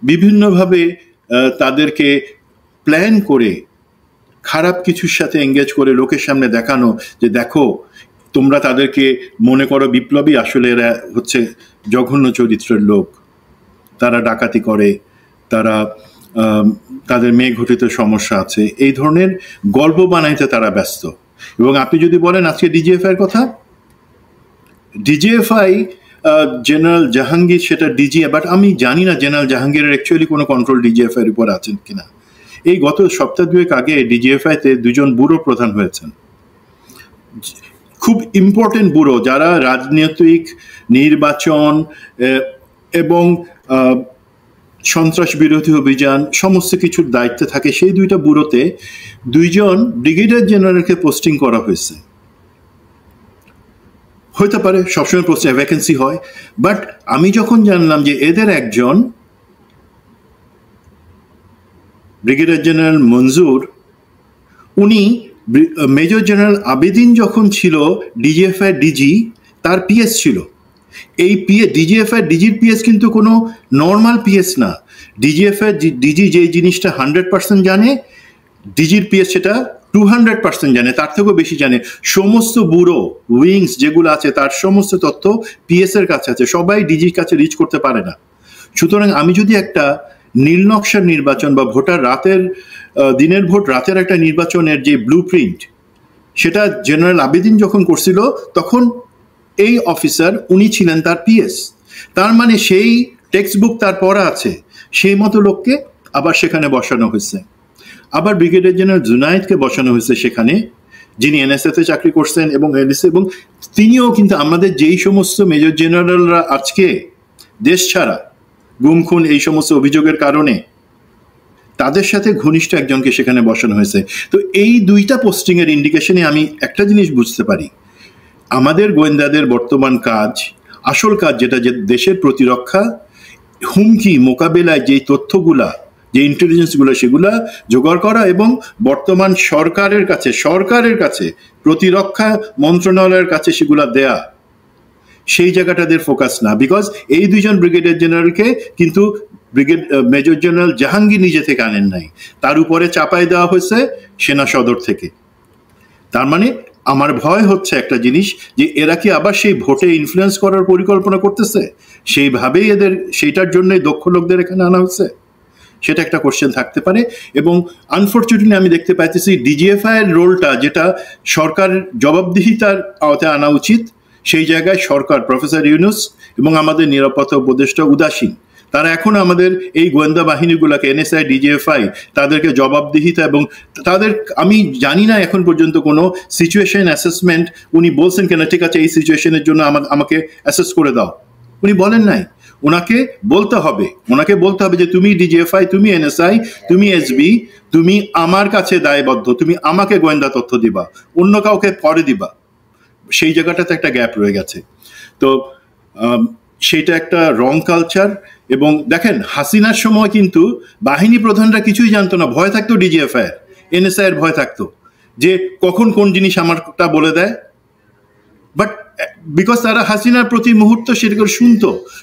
বিভিন্নভাবে তাদেরকে প্ল্যান করে খারাপ কিছুর সাথে এঙ্গেজ করে লোকের সামনে দেখানো যে দেখো তোমরা তাদেরকে মনে করো বিপ্লবী, আসলে এরা হচ্ছে জঘন্য চরিত্রের লোক, তারা ডাকাতি করে, তারা তাদের মেয়ে ঘটিত সমস্যা আছে, এই ধরনের গল্প বানাইতে তারা ব্যস্ত। এবং আপনি যদি বলেন আজকে ডিজিএফআই এর কথা, ডিজিএফআই জেনারেল জাহাঙ্গীর সেটা ডিজি, বাট আমি জানি না জেনারেল জাহাঙ্গীরের অ্যাকচুয়ালি কোনো কন্ট্রোল ডিজিএফআই এর উপর আছেন কিনা। এই গত সপ্তাহ দুয়েক আগে ডিজিএফআইতে 2জন ব্যুরো প্রধান হয়েছেন, খুব ইম্পর্টেন্ট ব্যুরো, যারা রাজনৈতিক, নির্বাচন এবং সন্ত্রাস বিরোধী অভিযান সমস্ত কিছুর দায়িত্বে থাকে। সেই 2টা ব্যুরোতে 2জন ব্রিগেডিয়ার জেনারেলকে পোস্টিং করা হয়েছে। হইতে পারে সবসময় পোস্টে ভ্যাকেন্সি হয়, বাট আমি যখন জানলাম যে এদের একজন ব্রিগেডিয়ার জেনারেল মঞ্জুর, উনি মেজর জেনারেল আবেদিন যখন ছিল ডিজিএফআই ডিজি, তার পিএস ছিল, এই ডিজিএফআই ডিজির পিএস কিন্তু কোনো নর্মাল পিএস না। ডিজিএফআই ডিজি যে জিনিসটা 100% জানে, ডিজির পিএস সেটা 200% জানে, তার থেকেও বেশি জানে। সমস্ত ব্যুরো উইংস যেগুলো আছে তার সমস্ত তথ্য পিএস এর কাছে আছে, সবাই ডিজির কাছে রিচ করতে পারে না। সুতরাং আমি যদি একটা নীলনকশার নির্বাচন বা দিনের ভোট রাতের একটা নির্বাচনের যে ব্লু প্রিন্ট, সেটা জেনারেল আবেদিন যখন করছিল তখন এই অফিসার উনি ছিলেন তার পিএস। তার মানে সেই টেক্সট বুক তার পড়া আছে, সেই মতো লোককে আবার সেখানে বসানো হয়েছে। আবার ব্রিগেডিয়ার জেনারেল জুনায়েদকে বসানো হয়েছে সেখানে, যিনি এনএসএতে চাকরি করছেন এবং তিনিও কিন্তু আমাদের যেই সমস্ত মেজর জেনারেলরা আজকে দেশ ছাড়া, গুম খুন এই সমস্ত অভিযোগের কারণে, তাদের সাথে ঘনিষ্ঠ একজনকে সেখানে বসানো হয়েছে। তো এই দুইটা পোস্টিং এর ইন্ডিকেশনে আমি একটা জিনিস বুঝতে পারি, আমাদের গোয়েন্দাদের বর্তমান কাজ, আসল কাজ যেটা যে দেশের প্রতিরক্ষা, হুমকি মোকাবেলায় যেই তথ্যগুলা, যে ইন্টেলিজেন্সগুলো সেগুলা জোগাড় করা এবং বর্তমান সরকারের কাছে প্রতিরক্ষা মন্ত্রণালয়ের কাছে সেগুলা দেয়া, সেই জায়গাটাদের ফোকাস না। বিকজ এই দুইজন ব্রিগেডিয়ার জেনারেলকে কিন্তু মেজর জেনারেল জাহাঙ্গীর নিজে থেকে আনেন নাই, তার উপরে চাপাই দেওয়া হয়েছে সেনা সদর থেকে। তার মানে আমার ভয় হচ্ছে একটা জিনিস, যে এরা কি আবার সেই ভোটে ইনফ্লুয়েন্স করার পরিকল্পনা করতেছে, সেইভাবেই সেইটার জন্যই দক্ষ লোকদের এখানে আনা হচ্ছে, সেটা একটা কোশ্চেন থাকতে পারে। এবং আনফর্চুনেটলি আমি দেখতে পাইতেছি ডিজিএফআই এর রোলটা, যেটা সরকার জবাবদিহিতার আওতায় আনা উচিত, সেই জায়গায় সরকার, প্রফেসর ইউনূস এবং আমাদের নিরাপত্তা উপদেষ্টা উদাসীন। তারা এখন আমাদের এই গোয়েন্দা বাহিনীগুলোকে, এনএসআই, ডিজিএফআই, তাদেরকে জবাবদিহিতা এবং তাদের, আমি জানি না এখন পর্যন্ত কোনো সিচুয়েশন অ্যাসেসমেন্ট উনি বলছেন কেন, ঠিক আছে এই সিচুয়েশনের জন্য আমাকে অ্যাসেস করে দাও, উনি বলেন নাই। ওনাকে বলতে হবে যে তুমি ডিজিএফআই, তুমি এনএসআই, তুমি এসবি, তুমি আমার কাছে দায়বদ্ধ, তুমি আমাকে গোয়েন্দা তথ্য দিবা, অন্য কাউকে পরে দিবা। সেই জায়গাটাতে একটা গ্যাপ রয়ে গেছে। তো সেইটা একটা রং কালচার। এবং দেখেন, হাসিনার সময় কিন্তু বাহিনী প্রধানরা কিছুই জানতো না, ভয় থাকতো ডিজিএফআই এর, এনএসআই এর ভয় থাকতো যে কখন কোন জিনিস আমারটা বলে দেয়। বাট বিকজ তারা হাসিনার প্রতি মুহূর্ত সেটাকে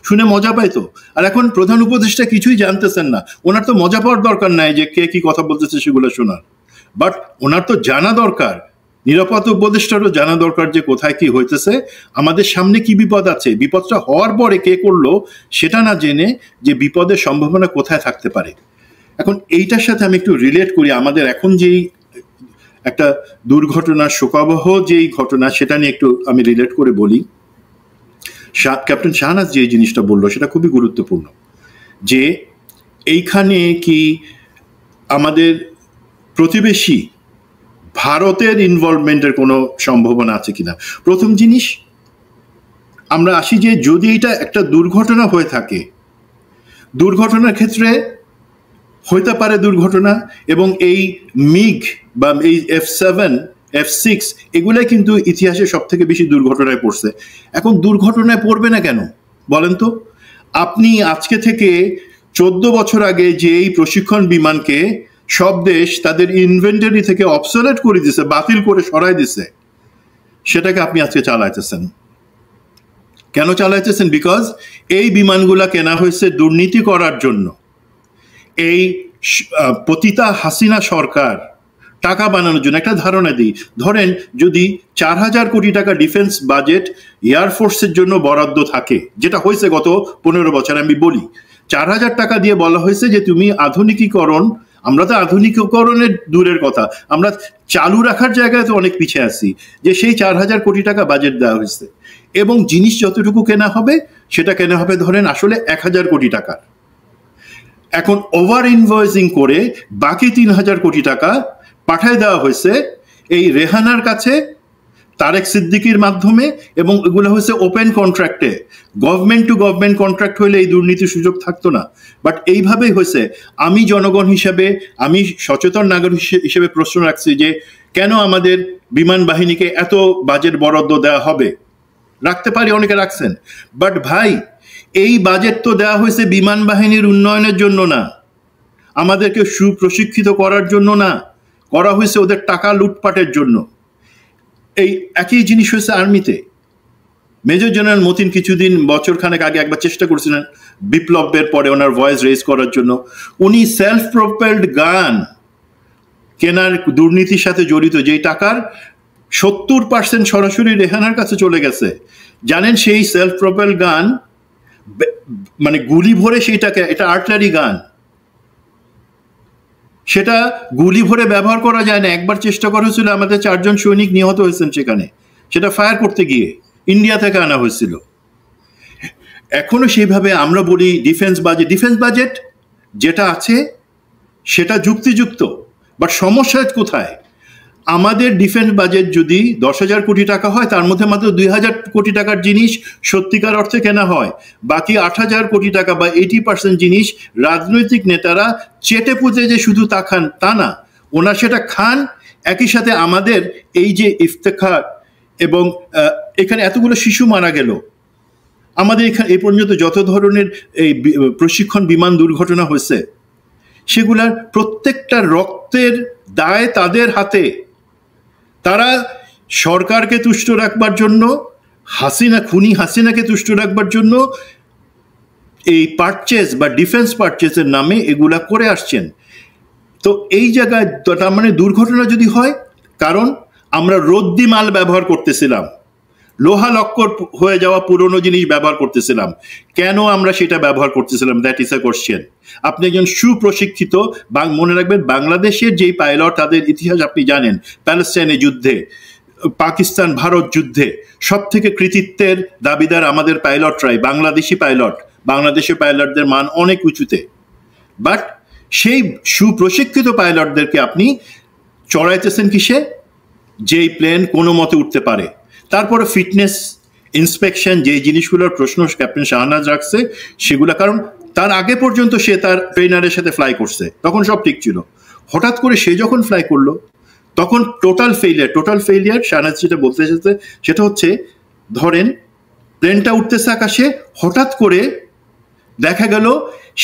শুনে মজা পাইতো। আর এখন প্রধান উপদেষ্টা কিছুই জানতেছেন না, ওনার তো মজা পাওয়ার দরকার নাই যে কে কি কথা বলতেছে সেগুলো শোনার, বাট ওনার তো জানা দরকার, নিরাপত্তা উপদেষ্টারও জানা দরকার যে কোথায় কি হইতেছে, আমাদের সামনে কি বিপদ আছে, বিপদটা হওয়ার পরে কে করলো সেটা না জেনে যে বিপদের সম্ভাবনা কোথায় থাকতে পারে। এখন এইটার সাথে আমি একটু রিলেট করি, আমাদের এখন যেই একটা দুর্ঘটনা, শোকাবহ যেই ঘটনা, সেটা নিয়ে একটু আমি রিলেট করে বলি। ক্যাপ্টেন শাহনাজ যে জিনিসটা বললো সেটা খুবই গুরুত্বপূর্ণ, যে এইখানে কি আমাদের প্রতিবেশী ভারতের ইনভলভমেন্টের কোনো সম্ভাবনা আছে কিনা। প্রথম জিনিস আমরা আসি যে যদি এটা একটা দুর্ঘটনা হয়ে থাকে, দুর্ঘটনার ক্ষেত্রে হইতে পারে দুর্ঘটনা, এবং এই মিগ বা এই F7, F6 এগুলাই কিন্তু ইতিহাসে সব থেকে বেশি দুর্ঘটনায় পড়ছে। এখন দুর্ঘটনায় পড়বে না কেন বলেন তো? আপনি আজকে থেকে 14 বছর আগে যে এই প্রশিক্ষণ বিমানকে সব দেশ তাদের ইনভেন্টরি থেকে অবসোলেট করে দিছে, বাতিল করে সরাই দিছে, সেটাকে আপনি আজকে চালাইতেছেন। কেন চালাইতেছেন? বিকজ এই বিমানগুলা কেনা হয়েছে দুর্নীতি করার জন্য। এই পতিতা হাসিনা সরকার টাকা বানানোর জন্য। একটা ধারণা দিই, ধরেন যদি 4000 কোটি টাকা ডিফেন্স বাজেট এয়ারফোর্সের জন্য বরাদ্দ থাকে, যেটা হয়েছে গত 15 বছর, আমি বলি 4000 টাকা দিয়ে বলা হয়েছে যে তুমি আধুনিকীকরণ, আমরা তো আধুনিকীকরণের দূরের কথা, আমরা চালু রাখার জায়গায় তো অনেক পিছিয়ে আছি, যে সেই 4000 কোটি টাকা বাজেট দেওয়া হয়েছে এবং জিনিস যতটুকু কেনা হবে সেটা কেনা হবে ধরেন আসলে 1000 কোটি টাকার। এখন ওভার ইনভয়েসিং করে বাকি 3000 কোটি টাকা পাঠায় দেওয়া হয়েছে এই রেহানার কাছে তারেক সিদ্দিকির মাধ্যমে, এবং এগুলো হয়েছে ওপেন কন্ট্রাক্টে। গভর্নমেন্ট টু গভর্নমেন্ট কন্ট্রাক্ট হইলে এই দুর্নীতির সুযোগ থাকতো না, বাট এইভাবেই হয়েছে। আমি জনগণ হিসাবে, আমি সচেতন নাগরিক হিসেবে প্রশ্ন রাখছি যে কেন আমাদের বিমান বাহিনীকে এত বাজেট বরাদ্দ দেওয়া হবে? রাখতে পারি, অনেকে রাখছেন, বাট ভাই এই বাজেট তো দেওয়া হয়েছে বিমান বাহিনীর উন্নয়নের জন্য না, আমাদেরকে সুপ্রশিক্ষিত করার জন্য না, করা হয়েছে ওদের টাকা লুটপাটের জন্য। এই একই জিনিস হয়েছে আর্মিতে। মেজর জেনারেল মতিন কিছুদিন বছরখানেক আগে একবার চেষ্টা করেছিলেন বিপ্লবের পরে ওনার ভয়েস রেজ করার জন্য। উনি সেলফ প্রোপেলড গান কেনার দুর্নীতির সাথে জড়িত, যেই টাকার 70% সরাসরি রেহানার কাছে চলে গেছে। জানেন সেই সেলফ প্রোপেলড গান মানে গুলি ভরে সেইটাকে, এটা আর্টিলারি গান, সেটা গুলি ভরে ব্যবহার করা যায় না। একবার চেষ্টা করা হয়েছিল, আমাদের 4 জন সৈনিক নিহত হয়েছেন সেখানে, সেটা ফায়ার করতে গিয়ে ইন্ডিয়া থেকে আনা হয়েছিল। এখনো সেইভাবে আমরা বলি ডিফেন্স বাজেট যেটা আছে সেটা যুক্তিযুক্ত, বাট সমস্যা কোথায়? আমাদের ডিফেন্স বাজেট যদি 10,000 কোটি টাকা হয়, তার মধ্যে মাত্র 2,000 কোটি টাকার জিনিস সত্যিকার অর্থে কেনা হয়। বাকি 8,000 কোটি টাকা বা 80% জিনিস রাজনৈতিক নেতারা চেটে পুঁতে যে শুধু তা খান তা না, ওনারা সেটা খান। একই সাথে আমাদের এই যে ইফতেখার এবং এখানে এতগুলো শিশু মারা গেল, আমাদের এখানে এই পর্যন্ত যত ধরনের এই প্রশিক্ষণ বিমান দুর্ঘটনা হয়েছে, সেগুলার প্রত্যেকটা রক্তের দায় তাদের হাতে। তারা সরকারকে তুষ্ট রাখবার জন্য, খুনি হাসিনাকে তুষ্ট রাখবার জন্য এই পারচেজ বা ডিফেন্স পারচেজের নামে এগুলা করে আসছেন। তো এই জায়গায় তার মানে দুর্ঘটনা যদি হয়, কারণ আমরা রদ্দি মাল ব্যবহার করতেছিলাম, লোহা লক্কর হয়ে যাওয়া পুরনো জিনিস ব্যবহার করতেছিলাম। কেন আমরা সেটা ব্যবহার করতেছিলাম? That is a question. আপনি একজন সুপ্রশিক্ষিত, মনে রাখবেন বাংলাদেশের যেই পাইলট, তাদের ইতিহাস আপনি জানেন, প্যালেস্টাইনের যুদ্ধে, পাকিস্তান ভারত যুদ্ধে সব থেকে কৃতিত্বের দাবিদার আমাদের পাইলটরাই, বাংলাদেশি পাইলট। বাংলাদেশের পাইলটদের মান অনেক উঁচুতে, বাট সেই সুপ্রশিক্ষিত পাইলটদেরকে আপনি চড়াইতেছেন কিসে? যেই প্লেন কোনো মতে উঠতে পারে। তারপরে ফিটনেস ইন্সপেকশন, যেই জিনিসগুলোর প্রশ্ন ক্যাপ্টেন শাহনাজ রাখছে সেগুলো, কারণ তার আগে পর্যন্ত সে তার ট্রেনারের সাথে ফ্লাই করছে, তখন সব ঠিক ছিল। হঠাৎ করে সে যখন ফ্লাই করলো, তখন টোটাল ফেইলিয়ার শাহনাজ যেটা বলতে এসেছে সেটা হচ্ছে, ধরেন প্লেনটা উঠতেছে আকাশে, হঠাৎ করে দেখা গেল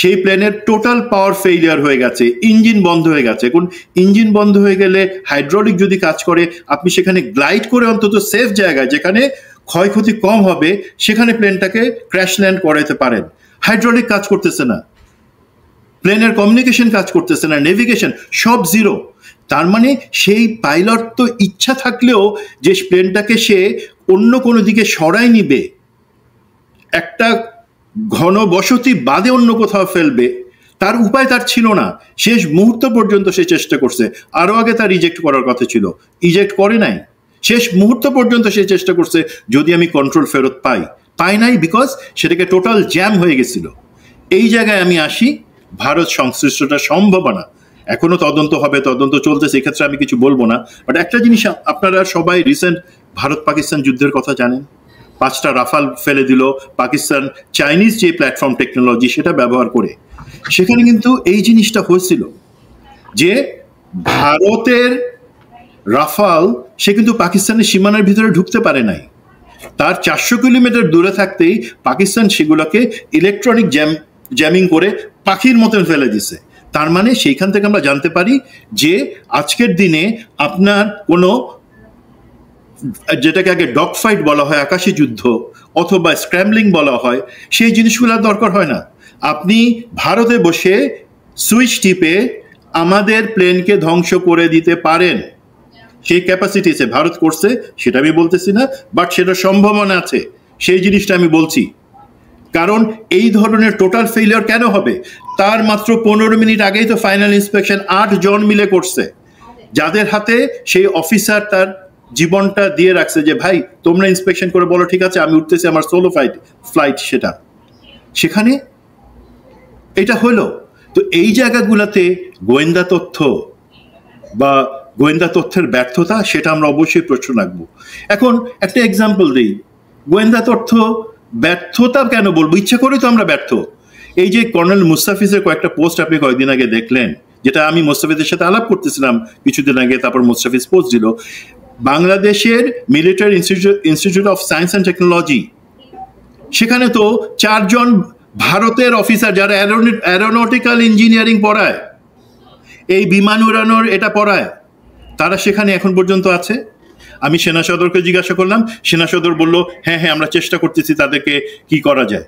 সেই প্লেনের টোটাল পাওয়ার ফেইলিয়ার হয়ে গেছে, ইঞ্জিন বন্ধ হয়ে গেছে। এখন ইঞ্জিন বন্ধ হয়ে গেলে হাইড্রোলিক যদি কাজ করে, আপনি সেখানে গ্লাইড করে অন্তত সেফ জায়গায়, যেখানে ক্ষয়ক্ষতি কম হবে, সেখানে প্লেনটাকে ক্র্যাশ ল্যান্ড করাইতে পারেন। হাইড্রোলিক কাজ করতেছে না, প্লেনের কমিউনিকেশন কাজ করতেছে না, নেভিগেশন সব জিরো। তার মানে সেই পাইলট তো ইচ্ছা থাকলেও যে প্লেনটাকে সে অন্য কোনো দিকে সরাই নিবে, একটা ঘন বসতি বাদে অন্য কোথাও ফেলবে, তার উপায় তার ছিল না। শেষ মুহূর্ত পর্যন্ত সে চেষ্টা করছে, আরো আগে তার ইজেক্ট করার কথা ছিল, ইজেক্ট করে নাই। শেষ মুহূর্ত পর্যন্ত সে চেষ্টা করছে, যদি আমি কন্ট্রোল ফেরত পাই নাই, বিকজ সেটাকে টোটাল জ্যাম হয়ে গেছিল। এই জায়গায় আমি আসি, ভারত সংশ্লিষ্টটা সম্ভাবনা এখনো তদন্ত হবে, তদন্ত চলতেছে, এক্ষেত্রে আমি কিছু বলবো না। বাট একটা জিনিস, আপনারা সবাই রিসেন্ট ভারত পাকিস্তান যুদ্ধের কথা জানেন, 5টা রাফাল ফেলে দিল পাকিস্তান, চাইনিজ যে প্ল্যাটফর্ম টেকনোলজি সেটা ব্যবহার করে। সেখানে কিন্তু এই জিনিসটা হয়েছিল যে ভারতের রাফাল সে কিন্তু পাকিস্তানের সীমানার ভিতরে ঢুকতে পারে নাই, তার 400 কিলোমিটার দূরে থাকতেই পাকিস্তান সেগুলোকে ইলেকট্রনিক জ্যামিং করে পাখির মতন ফেলে দিছে। তার মানে সেইখান থেকে আমরা জানতে পারি যে আজকের দিনে আপনার কোনো, যেটাকে আগে ডগ ফাইট বলা হয়, আকাশী যুদ্ধ অথবা স্ক্র্যাম্বলিং বলা হয়, সেই জিনিসগুলোর দরকার হয় না। আপনি ভারতে বসে সুইচ টিপে আমাদের প্লেনকে ধ্বংস করে দিতে পারেন, সেই ক্যাপাসিটি আছে। ভারত করছে সেটা আমি বলতেছি না, বাট সেটা সম্ভাবনা আছে, সেই জিনিসটা আমি বলছি। কারণ এই ধরনের টোটাল ফেলিয়ার কেন হবে? তার মাত্র 15 মিনিট আগেই তো ফাইনাল ইন্সপেকশন 8 জন মিলে করছে, যাদের হাতে সেই অফিসার তার জীবনটা দিয়ে রাখছে যে ভাই তোমরা ইন্সপেকশন করে বলো ঠিক আছে আমি উঠতেছি, আমার সোলো ফ্লাইট সেটা, সেখানে এটা হলো। তো এই জায়গাগুলোতে গোয়েন্দা তথ্য বা গোয়েন্দা তথ্যের ব্যর্থতা, সেটা আমরা অবশ্যই প্রশ্ন রাখবো। এখন একটা এক্সাম্পল দিই, গোয়েন্দা তথ্য ব্যর্থতা কেন বলবো? ইচ্ছা করে তো আমরা ব্যর্থ। এই যে কর্নেল মুস্তাফিজের কয়েকটা পোস্ট আপনি কয়েকদিন আগে দেখলেন, যেটা আমি মুস্তাফিজের সাথে আলাপ করতেছিলাম কিছুদিন আগে, তারপর মুস্তাফিজ পোস্ট দিল, বাংলাদেশের military institute of science and technology, সেখানে তো 4 জন ভারতের অফিসার যারা অ্যারোনটিক্যাল ইঞ্জিনিয়ারিং পড়ায়, এই বিমান উড়ানোর এটা পড়ায়, তারা সেখানে এখন পর্যন্ত আছে। আমি সেনা সদরকে জিজ্ঞাসা করলাম, সেনা সদর বলল হ্যাঁ হ্যাঁ আমরা চেষ্টা করতেছি তাদেরকে কি করা যায়।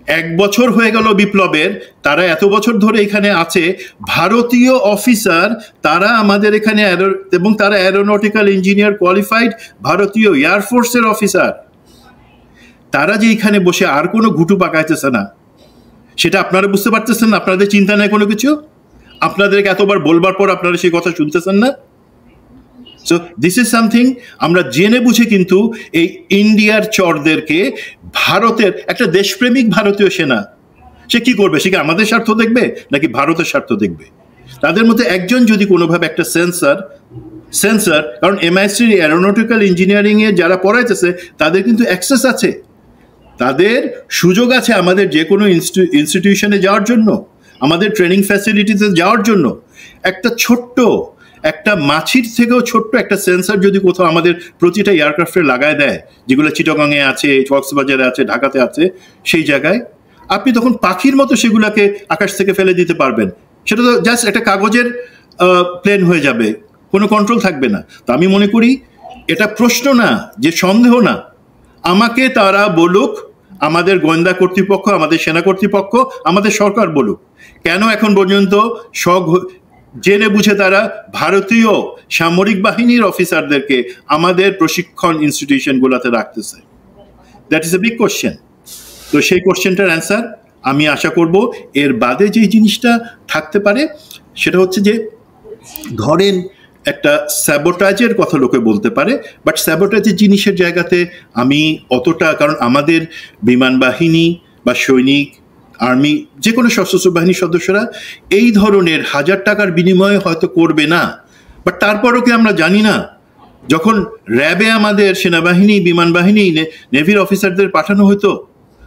1 বছর হয়ে গেল বিপ্লবের, তারা এত বছর ধরে এখানে আছে, ভারতীয় অফিসার, তারা আমাদের এখানে এবং তারা অ্যারোনটিক্যাল ইঞ্জিনিয়ার কোয়ালিফাইড ভারতীয় এয়ারফোর্সের অফিসার, তারা যে এখানে বসে আর কোনো ঘুটু পাকাইতেছে না, সেটা আপনারা বুঝতে পারতেছেন না? আপনাদের চিন্তা নেই কোনো কিছু? আপনাদেরকে এতবার বলবার পর আপনারা সেই কথা শুনতেছেন না? সো দিস ইজ সামথিং আমরা জেনে বুঝে কিন্তু এই ইন্ডিয়ার চরদেরকে, ভারতের একটা দেশপ্রেমিক ভারতীয় সেনা, সে কি করবে? সে কি আমাদের স্বার্থ দেখবে নাকি ভারতের স্বার্থ দেখবে? তাদের মধ্যে একজন যদি কোনোভাবে একটা সেন্সার, কারণ MIC অ্যারোনটিক্যাল ইঞ্জিনিয়ারিং এ যারা পড়াইতেছে তাদের কিন্তু অ্যাক্সেস আছে, তাদের সুযোগ আছে আমাদের যে কোনো ইনস্টিটিউশনে যাওয়ার জন্য, আমাদের ট্রেনিং ফ্যাসিলিটিতে যাওয়ার জন্য। একটা মাছির থেকেও ছোট্ট একটা সেন্সার যদি কোথাও আমাদের প্রতিটা এয়ারক্রাফটে লাগায় দেয়, যেগুলো চিটাগংয়ে আছে, কক্সবাজারে আছে, ঢাকাতে আছে, সেই জায়গায় আপনি তখন পাখির মতো সেগুলোকে আকাশ থেকে ফেলে দিতে পারবেন। সেটা তো জাস্ট একটা কাগজের প্লেন হয়ে যাবে, কোনো কন্ট্রোল থাকবে না। তো আমি মনে করি এটা প্রশ্ন না, যে সন্দেহ না, আমাকে তারা বলুক, আমাদের গোয়েন্দা কর্তৃপক্ষ, আমাদের সেনা কর্তৃপক্ষ, আমাদের সরকার বলুক, কেন এখন পর্যন্ত জেনে বুঝে তারা ভারতীয় সামরিক বাহিনীর অফিসারদেরকে আমাদের প্রশিক্ষণ ইনস্টিটিউশনগুলোতে রাখতেছে? That is a big question. তো সেই কোশ্চেনটার অ্যান্সার আমি আশা করব এর বাদে যে জিনিসটা থাকতে পারে সেটা হচ্ছে যে, ধরেন একটা স্যাবোটাজের কথা লোকে বলতে পারে, বাট স্যাবোটাজের জিনিসের জায়গাতে আমি অতটা, কারণ আমাদের বিমান বাহিনী বা সৈনিক, আর্মি, যে কোনো সশস্ত্র বাহিনীর সদস্যরা এই ধরনের 1000 টাকার বিনিময়ে হয়তো করবে না, বাট তারপরও কি আমরা জানি না, যখন র্যাবে আমাদের সেনাবাহিনী, বিমান বাহিনী, নেভির অফিসারদের পাঠানো হতো,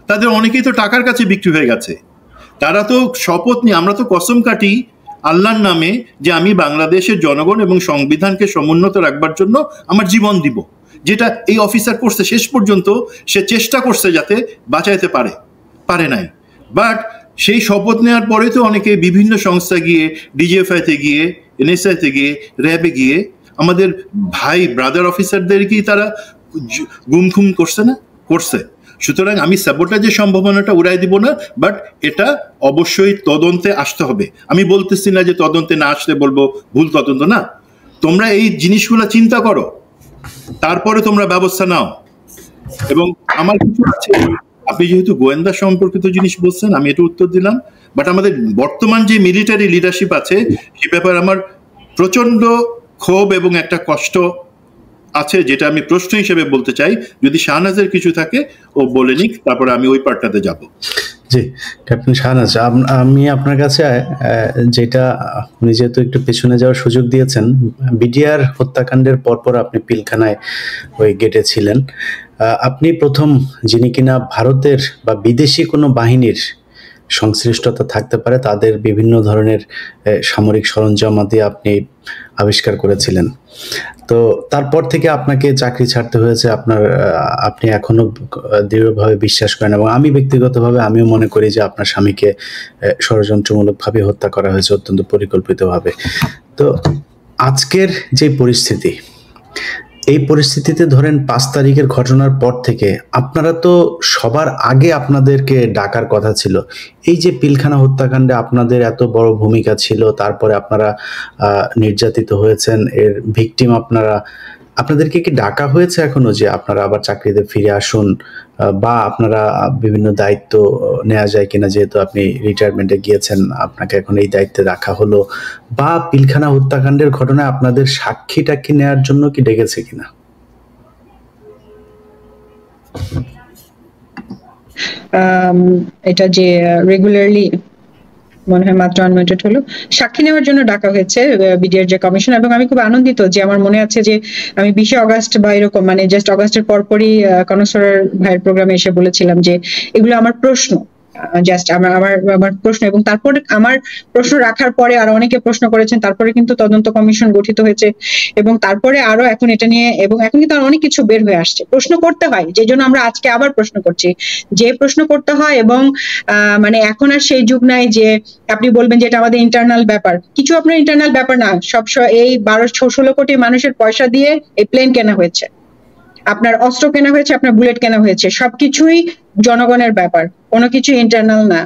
তাদের অনেকেই তো টাকার কাছে বিক্রি হয়ে গেছে। তারা তো শপথ নিয়ে, আমরা তো কসম কাটি আল্লাহর নামে যে আমি বাংলাদেশের জনগণ এবং সংবিধানকে সমুন্নত রাখবার জন্য আমার জীবন দিব, যেটা এই অফিসার করছে। শেষ পর্যন্ত সে চেষ্টা করছে যাতে বাঁচাইতে পারে নাই, বাট সেই শপথ নেওয়ার পরে তো অনেকে বিভিন্ন সংস্থা গিয়ে, ডিজিএফআইতে গিয়ে, NSIতে গিয়ে, র্যাবে গিয়ে আমাদের ভাই ব্রাদার অফিসারদেরকেই তারা গুমখুম করছে। সুতরাং আমি স্যাবোটাজের সম্ভাবনাটা উড়াই দিব না, বাট এটা অবশ্যই তদন্তে আসতে হবে। আমি বলতেছি না যে তদন্তে না আসলে বলবো ভুল তদন্ত, না, তোমরা এই জিনিসগুলো চিন্তা করো, তারপরে তোমরা ব্যবস্থা নাও। এবং আমার কিছু আছে, আপনি যেহেতু গোয়েন্দা সম্পর্কিত জিনিস বলছেন, আমি এটা উত্তর দিলাম, বাট আমাদের বর্তমান যে মিলিটারি লিডারশিপ আছে সে ব্যাপারে আমার প্রচন্ড ক্ষোভ এবং একটা কষ্ট আছে, যেটা আমি প্রশ্ন হিসেবে বলতে চাই। যদি শাহনাজের কিছু থাকে ও বলে নিক, তারপরে আমি ওই পার্টটাতে যাব। জি ক্যাপ্টেন শাহনাজ, আমি আপনার কাছে যেটা, আপনি যেহেতু একটু পেছনে যাওয়ার সুযোগ দিয়েছেন, বিডিআর হত্যাকাণ্ডের পরপর আপনি পিলখানায় ওই গেটে ছিলেন, আপনি প্রথম যিনি কিনা ভারতের বা বিদেশি কোনো বাহিনীর সংশ্লিষ্টতা থাকতে পারে তাদের বিভিন্ন ধরনের সামরিক সরঞ্জামাদি আপনি আবিষ্কার করেছিলেন। তো তারপর থেকে আপনাকে চাকরি ছাড়তে হয়েছে, আপনি এখনো দৃঢ়ভাবে বিশ্বাস করেন, এবং আমি ব্যক্তিগতভাবে আমিও মনে করি যে আপনার স্বামীকে ষড়যন্ত্রমূলকভাবে হত্যা করা হয়েছে, অত্যন্ত পরিকল্পিতভাবে। তো আজকের যে পরিস্থিতি, এই পরিস্থিতিতে ধরেন 5 তারিখের ঘটনার পর থেকে আপনারা তো সবার আগে আপনাদেরকে ডাকার কথা ছিল। এই যে পিলখানা হত্যাকাণ্ডে আপনাদের এত বড় ভূমিকা ছিল, তারপরে আপনারা নির্যাতিত হয়েছেন, এর ভিকটিম আপনাদেরকে কি ডাকা হয়েছে এখনো যে আপনারা আবার চাকরিতে ফিরে আসুন, বা আপনারা বিভিন্ন দায়িত্ব নেওয়া যায় কিনা, যেহেতু আপনি রিটায়ারমেন্টে গিয়েছেন, আপনাকে এখন এই দায়িত্বে রাখা হলো, বা পিলখানা হত্যাকাণ্ডের ঘটনায় আপনাদের সাক্ষীটা কি নেওয়ার জন্য কি ডেকেছে কিনা? এটা যে রেগুলারলি মনে হয় মাত্র আনমিউটেড হলো, সাক্ষী নেওয়ার জন্য ডাকা হয়েছে বিডিআর যে কমিশন, এবং আমি খুব আনন্দিত যে আমার মনে আছে যে আমি 20 অগস্ট বা এরকম, মানে জাস্ট অগস্টের পরপরই কনসোলার ভাইয়ের প্রোগ্রামে এসে বলেছিলাম যে এগুলো আমার প্রশ্ন, জাস্ট আমার আমার আমার প্রশ্ন, এবং তারপরে আমার প্রশ্ন রাখার পরে আরো অনেকে প্রশ্ন করেছেন, তারপরে কিন্তু তদন্ত কমিশন গঠিত হয়েছে, এবং তারপরে আরো এখন এটা নিয়ে, এবং এখন কিন্তু আর অনেক কিছু বের হয়ে আসছে। প্রশ্ন করতে হয়, যে জন্য আমরা আজকে আবার প্রশ্ন করছি, যে প্রশ্ন করতে হয়। এবং মানে এখন আর সেই যুগ নাই যে আপনি বলবেন যে এটা আমাদের ইন্টারনাল ব্যাপার। কিছু আপনার ইন্টারনাল ব্যাপার না, সব এই 12-16 কোটি মানুষের পয়সা দিয়ে এই প্লেন কেনা হয়েছে, আপনার অস্ত্র কেনা হয়েছে, আপনার বুলেট কেনা হয়েছে, সবকিছুই জনগণের ব্যাপার, কোনো কিছু ইন্টারনাল না।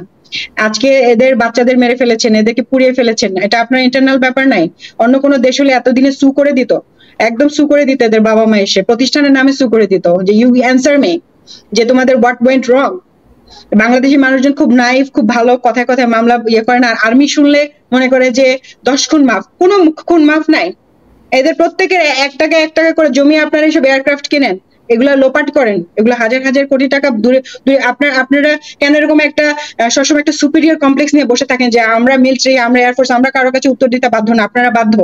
আজকে এদের বাচ্চাদের মেরে ফেলেছেন, এদেরকে পুড়িয়ে ফেলেছেন, এটা আপনার ইন্টারনাল ব্যাপার নাই? অন্য কোনো দেশ হলে এতদিনে সু করে দিত, একদম সু করে দিত, এদের বাবা মা এসে প্রতিষ্ঠানের নামে সু করে দিত যে ইউ অ্যান্সার মে, যে তোমাদের হোয়াট ওয়েন্ট রং। বাংলাদেশি মানুষজন খুব নাইভ, খুব ভালো, কথায় কথায় মামলা করে না। আর্মি শুনলে মনে করে যে 10 খুন মাফ, কোনো খুন মাফ নাই। এদের প্রত্যেকের 1 টাকা 1 টাকা করে জমিয়ে আপনারা এইসব এয়ারক্রাফট কিনেন, এগুলা লোপাট করেন, এগুলা হাজার হাজার কোটি টাকা দূরে দূরে। আপনারা কেন এরকম একটা সবসময় একটা সুপিরিয়র কমপ্লেক্স নিয়ে বসে থাকেন যে আমরা মিলিটারি, আমরা এয়ারফোর্স, আমরা কারোর কাছে উত্তর দিতে বাধ্য না? আপনারা বাধ্য,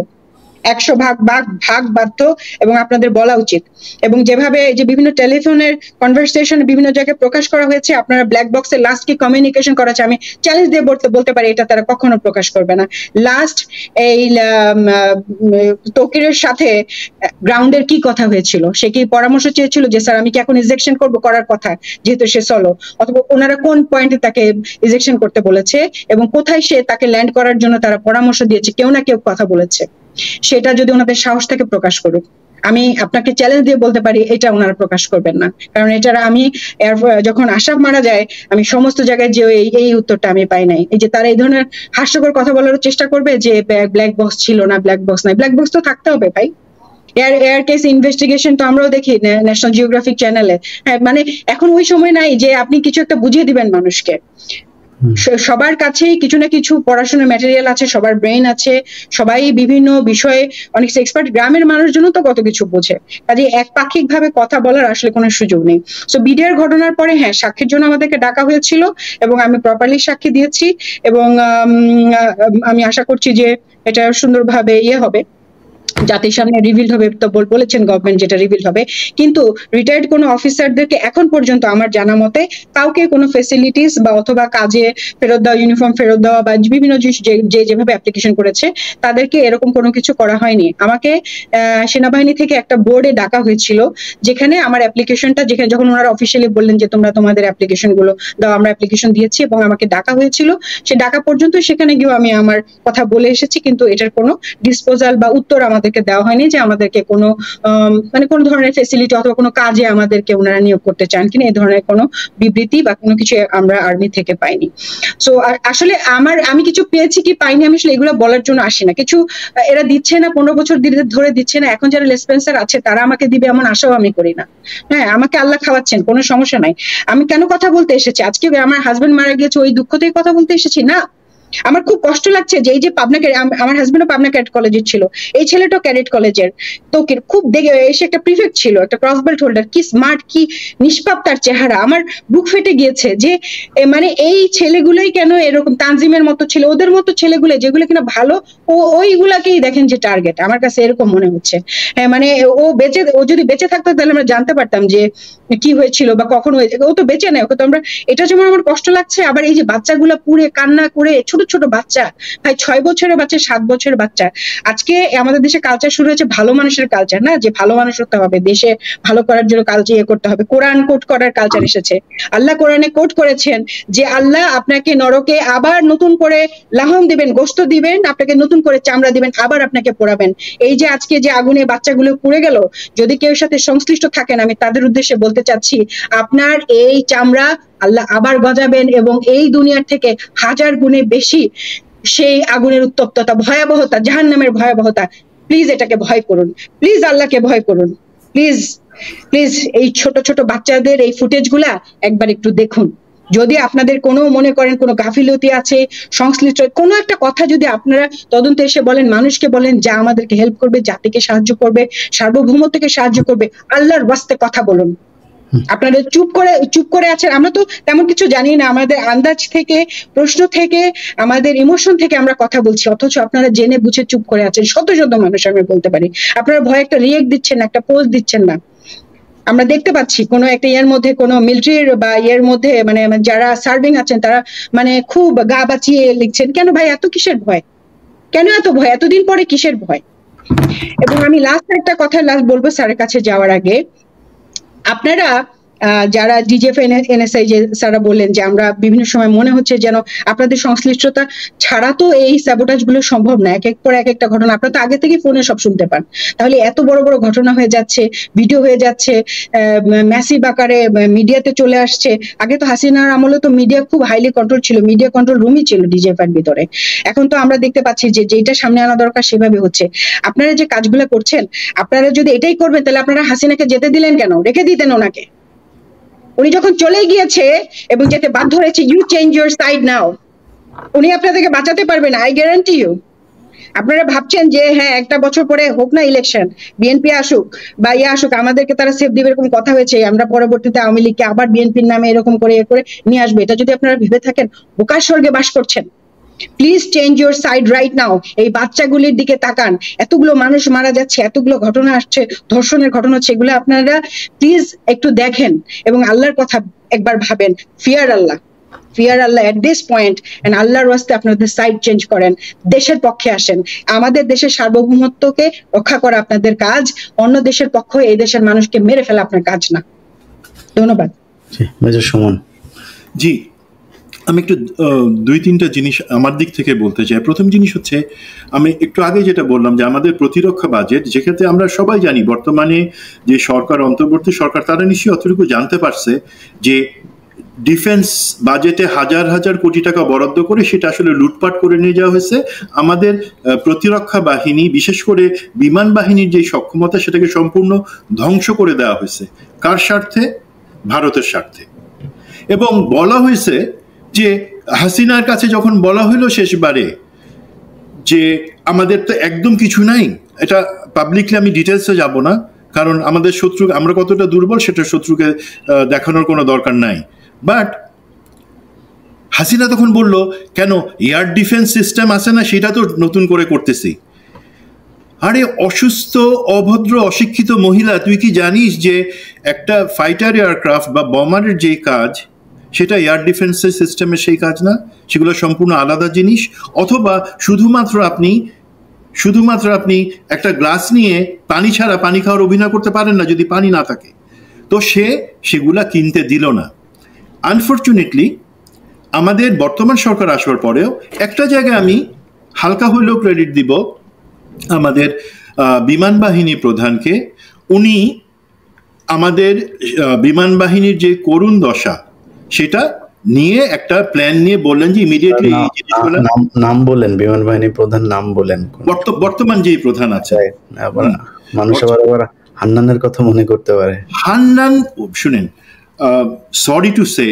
100 ভাগ বাধ্য, এবং আপনাদের বলা উচিত। এবং যেভাবে যে বিভিন্ন টেলিফোনের কনভারসেশন বিভিন্ন জায়গায় প্রকাশ করা হয়েছে, আপনারা ব্ল্যাক বক্সে লাস্ট কি কমিউনিকেশন করেছে, আমি চ্যালেঞ্জ দিয়ে বলতে পারি এটা তারা কখনো প্রকাশ করবে না। লাস্ট এই তৌকিরের সাথে গ্রাউন্ডের কি কথা হয়েছিল? সে কি পরামর্শ চেয়েছিল যে স্যার আমি কি এখন ইজেকশন করবো, করার কথা যেহেতু সে সলো, অথবা ওনারা কোন পয়েন্টে তাকে ইজেকশন করতে বলেছে, এবং কোথায় সে তাকে ল্যান্ড করার জন্য তারা পরামর্শ দিয়েছে, কেউ না কেউ কথা বলেছে। সেটা যদি ওনাদের সাহস থেকে প্রকাশ করুক, আমি আপনাকে চ্যালেঞ্জ দিয়ে বলতে পারি এটা ওনারা প্রকাশ করবেন না। কারণ এটার আমি যখন আশরাফ মারা যায়, আমি সমস্ত জায়গায় যে এই উত্তরটা আমি পাই নাই। এই যে তারা এই ধরনের হাস্যকর কথা বলার চেষ্টা করবে যে ব্ল্যাক বক্স ছিল না, ব্ল্যাক বক্স নাই। ব্ল্যাক বক্স তো থাকতে হবে ভাই। এয়ার কেস ইনভেস্টিগেশন তো আমরাও দেখি ন্যাশনাল জিওগ্রাফিক চ্যানেলে। হ্যাঁ, মানে এখন ওই সময় নাই যে আপনি কিছু একটা বুঝিয়ে দিবেন মানুষকে। সবার কাছেই কিছু না কিছু পড়াশোনার ম্যাটেরিয়াল আছে, সবার ব্রেইন আছে, সবাই বিভিন্ন বিষয়ে অনেক এক্সপার্ট। গ্রামের মানুষজন তো কত কিছু বোঝে, কাজে একপাক্ষিক ভাবে কথা বলার আসলে কোনো সুযোগ নেই। সো বিডিআর ঘটনার পরে হ্যাঁ, সাক্ষীর জন্য আমাদেরকে ডাকা হয়েছিল, এবং আমি প্রপারলি সাক্ষী দিয়েছি, এবং আমি আশা করছি যে এটা সুন্দরভাবে হবে, জাতির সামনে রিভিল হবে। তো বলেছেন গভর্নমেন্ট যেটা রিভিল হবে, কিন্তু রিটায়ার্ড কোনো অফিসারদেরকে এখন পর্যন্ত আমার জানা মতে কাউকে কোনো ফেসিলিটিস বা অথবা কাজে ফেরত দেওয়া, ইউনিফর্ম ফেরত দেওয়া, বা বিভিন্ন যেভাবে অ্যাপ্লিকেশন করেছে তাদেরকে এরকম কোনো কিছু করা হয়নি। আমাকে সেনাবাহিনী থেকে একটা বোর্ডে ডাকা হয়েছিল, যেখানে আমার অ্যাপ্লিকেশনটা, যেখানে যখন ওনারা অফিসিয়ালি বললেন যে তোমরা তোমাদের অ্যাপ্লিকেশন গুলো দাও, আমরা অ্যাপ্লিকেশন দিয়েছি, এবং আমাকে ডাকা হয়েছিল। সে ডাকা পর্যন্ত সেখানে গিয়েও আমি আমার কথা বলে এসেছি, কিন্তু এটার কোনো ডিসপোজাল বা উত্তর আমাদেরকে দেওয়া হয়নি যে আমাদেরকে কোনো মানে কোন ধরনের ফেসিলিটি অথবা কোনো কাজে আমাদেরকে ওনারা নিয়োগ করতে চান কিনা, এই ধরনের কোনো বিবৃতি বা কোনো কিছু আমরা আর্মি থেকে পাইনি। সো আমি কিছু পেয়েছি কি পাইনি, আমি আসলে এগুলো বলার জন্য আসি না। কিছু এরা দিচ্ছে না, 15 বছর ধরে দিচ্ছে না, এখন যারা লেসপেন্সার আছে তারা আমাকে দিবে এমন আশাও আমি করি না। হ্যাঁ, আমাকে আল্লাহ খাওয়াচ্ছেন, কোনো সমস্যা নাই। আমি কেন কথা বলতে এসেছি আজকে? আমার হাজবেন্ড মারা গিয়েছে, ওই দুঃখ থেকে কথা বলতে এসেছি না। আমার খুব কষ্ট লাগছে যে এই যে পাবনা, আমার হাজবেন্ডও পাবনা ক্যাডেট কলেজের ছিল, এই ছেলেটাও ক্যাডেট কলেজের। তো খুব দেখে এসে একটা প্রিফেক্ট ছিল, একটা ক্রস বেল্ট হোল্ডার, কি স্মার্ট, কি নিষ্পাপ তার চেহারা। আমার বুক ফেটে গিয়েছে যে মানে এই ছেলেগুলোই কেন এরকম, তানজিমের মতো ছেলে, ওদের মতো ছেলেগুলো যেগুলো কিনা ভালো, ওইগুলাকেই দেখেন যে টার্গেট। আমার কাছে এরকম মনে হচ্ছে। হ্যাঁ, মানে ও যদি বেঁচে থাকতো তাহলে আমরা জানতে পারতাম যে কি হয়েছিল বা কখন হয়েছে। ও তো বেঁচে নেই, ওকে তো আমরা, এটা যেমন আমার কষ্ট লাগছে, আবার এই যে বাচ্চাগুলো পুড়ে কান্না করে, ছোট ছোট বাচ্চা, ভাই 6 বছরের বাচ্চা, 7 বছরের বাচ্চা। আজকে আমাদের দেশে কালচার শুরু হয়েছে ভালো মানুষের কালচার, না যে ভালো মানুষ হতে হবে, দেশে ভালো করার জন্য কালচার করতে হবে, কোরআন কোট করার কালচার এসেছে। আল্লাহ কোরআনে কোট করেছেন যে আল্লাহ আপনাকে নরকে আবার নতুন করে লাহম দিবেন, গোশত দিবেন, আপনাকে নতুন করে চামড়া দিবেন, আবার আপনাকে পোড়াবেন। এই যে আজকে যে আগুনে বাচ্চাগুলো পুড়ে গেল, যদি কেউ সাথে সংশ্লিষ্ট থাকেন, আমি তাদের উদ্দেশ্যে বলতে চাচ্ছি, আপনার এই চামড়া আল্লাহ আবার গজাবেন, এবং এই দুনিয়ার থেকে 1000 গুণে বেশি সেই আগুনের উত্তপ্ততা, ভয়াবহতা, জাহান্নামের ভয়াবহতা। প্লিজ এটাকে ভয় করুন, প্লিজ আল্লাহকে ভয় করুন, প্লিজ প্লিজ। এই ছোট ছোট বাচ্চাদের এই ফুটেজ গুলা একবার একটু দেখুন। যদি আপনাদের কোনো মনে করেন কোনো গাফিলতি আছে, সংশ্লিষ্ট কোনো একটা কথা যদি আপনারা তদন্তে এসে বলেন, মানুষকে বলেন, যা আমাদেরকে হেল্প করবে, জাতিকে সাহায্য করবে, সার্বভৌমত্বকে সাহায্য করবে, আল্লাহর ওয়াস্তে কথা বলুন। আপনারা চুপ করে আছেন, আমরা তো তেমন কিছু জানি না, আমাদের আন্দাজ থেকে, প্রশ্ন থেকে, আমাদের ইমোশন থেকে আমরা কথা বলছি, অথচ আপনারা জেনে বুঝে চুপ করে আছেন। শত শত মানুষ আমি বলতে পারি, আপনারা ভয় একটা রিয়েক্ট দিচ্ছেন না, একটা পোস্ট দিচ্ছেন না। আমরা দেখতে পাচ্ছি কোনো একটা ইয়ের মধ্যে, কোনো মিলিটারির বা ইয়ের মধ্যে মানে যারা সার্ভিং আছেন তারা মানে খুব গা বাঁচিয়ে লিখছেন। কেন ভাই এত কিসের ভয়? কেন এত ভয়? এতদিন পরে কিসের ভয়? এবং আমি লাস্ট একটা কথা বলবো স্যারের কাছে যাওয়ার আগে, আপনারা যারা ডিজিএফ এনএসআই যে স্যারা বললেন যে আমরা বিভিন্ন সময় মনে হচ্ছে যেন আপনাদের সংশ্লিষ্টতা ছাড়া তো এই স্যাবোটাজ গুলো সম্ভব না, এক এক পর এক একটা ঘটনা আপনারা তো আগে থেকে ফোনে সব শুনতে পান, তাহলে এত বড় বড় ঘটনা হয়ে যাচ্ছে, ভিডিও হয়ে যাচ্ছে, ম্যাসিভ আকারে মিডিয়াতে চলে আসছে। আগে তো হাসিনার আমলে তো মিডিয়া খুব হাইলি কন্ট্রোল ছিল, মিডিয়া কন্ট্রোল রুমই ছিল ডিজিএফ এর ভিতরে। এখন তো আমরা দেখতে পাচ্ছি যে যেটা সামনে আনা দরকার সেভাবে হচ্ছে। আপনারা যে কাজগুলো করছেন, আপনারা যদি এটাই করবেন তাহলে আপনারা হাসিনাকে যেতে দিলেন কেন? রেখে দিতেন ওনাকে। উনি যখন চলে গিয়েছে এবং যেতে বাধ্য হয়েছে, ইউ চেঞ্জ ইউর সাইড নাও, উনি আপনাদেরকে বাঁচাতে পারবেন, আই গ্যারান্টি ইউ। আপনারা ভাবছেন যে হ্যাঁ একটা বছর পরে হোক না ইলেকশন, বিএনপি আসুক বা ইয়ে আসুক, আমাদেরকে তারা সেফ দিবে, এরকম কথা হয়েছে, আমরা পরবর্তীতে আওয়ামী লীগকে আবার বিএনপির নামে এরকম করে নিয়ে আসবে। এটা যদি আপনারা ভেবে থাকেন, বোকার স্বর্গে বাস করছেন। Please change your side right now. এই বাচ্চাগুলির দিকে তাকান, এতগুলো মানুষ মারা যাচ্ছে, এতগুলো ঘটনা আসছে, ধর্ষণের ঘটনা হচ্ছে, এগুলো আপনারা প্লিজ একটু দেখেন এবং আল্লাহর কথা একবার ভাবেন। Fear Allah, fear Allah at this point, and আল্লাহর ওয়াস্তে আপনাদের সাইড চেঞ্জ করেন, দেশের পক্ষে আসেন। আমাদের দেশের সার্বভৌমত্বকে রক্ষা করা আপনাদের কাজ, অন্য দেশের পক্ষ এই দেশের মানুষকে মেরে ফেলা আপনার কাজ না। ধন্যবাদ। মেজর সুমন। জি, আমি একটু দুই তিনটা জিনিস আমার দিক থেকে বলতে চাই। প্রথম জিনিস হচ্ছে, আমি একটু আগে যেটা বললাম যে আমাদের প্রতিরক্ষা বাজেট, যেক্ষেত্রে আমরা সবাই জানি বর্তমানে যে সরকার, অন্তর্বর্তী সরকার, তারা নিশ্চয়ই অতটুকু জানতে পারছে যে ডিফেন্স বাজেটে হাজার হাজার কোটি টাকা বরাদ্দ করে সেটা আসলে লুটপাট করে নিয়ে যাওয়া হয়েছে। আমাদের প্রতিরক্ষা বাহিনী, বিশেষ করে বিমান বাহিনীর যে সক্ষমতা, সেটাকে সম্পূর্ণ ধ্বংস করে দেওয়া হয়েছে। কার স্বার্থে? ভারতের স্বার্থে। এবং বলা হয়েছে যে হাসিনার কাছে যখন বলা হলো শেষবারে যে আমাদের তো একদম কিছু নাই, এটা পাবলিকলি আমি ডিটেলসে যাব না, কারণ আমাদের শত্রু, আমরা কতটা দুর্বল সেটা শত্রুকে দেখানোর কোনো দরকার নাই। বাট হাসিনা তখন বলল, কেন এয়ার ডিফেন্স সিস্টেম আছে না, সেটা তো নতুন করে করতেছি। আরে অসুস্থ, অভদ্র, অশিক্ষিত মহিলা, তুই কি জানিস যে একটা ফাইটার এয়ারক্রাফট বা বোমারের যে কাজ, সেটা এয়ার ডিফেন্সের সিস্টেমের সেই কাজ না? সেগুলো সম্পূর্ণ আলাদা জিনিস। অথবা শুধুমাত্র আপনি একটা গ্লাস নিয়ে পানি ছাড়া পানি খাওয়ার অভিনয় করতে পারেন না যদি পানি না থাকে। তো সেগুলা কিনতে দিল না। আনফর্চুনেটলি আমাদের বর্তমান সরকার আসবার পরেও একটা জায়গায় আমি হালকা হইলেও ক্রেডিট দিব আমাদের বিমান বাহিনী প্রধানকে। উনি আমাদের বিমান বাহিনীর যে করুণ দশা, সেটা নিয়ে একটা প্ল্যান নিয়ে বললেন যে ইমিডিয়েটলি এই জিনিসগুলো, নাম বলেন বিমান বাহিনী প্রধান, নাম বলেন বর্তমান যেই প্রধান আছে। মানুষ আবার হান্নানের কথা মনে করতে পারে। হান্নান, শুনেন, সরি টু সে,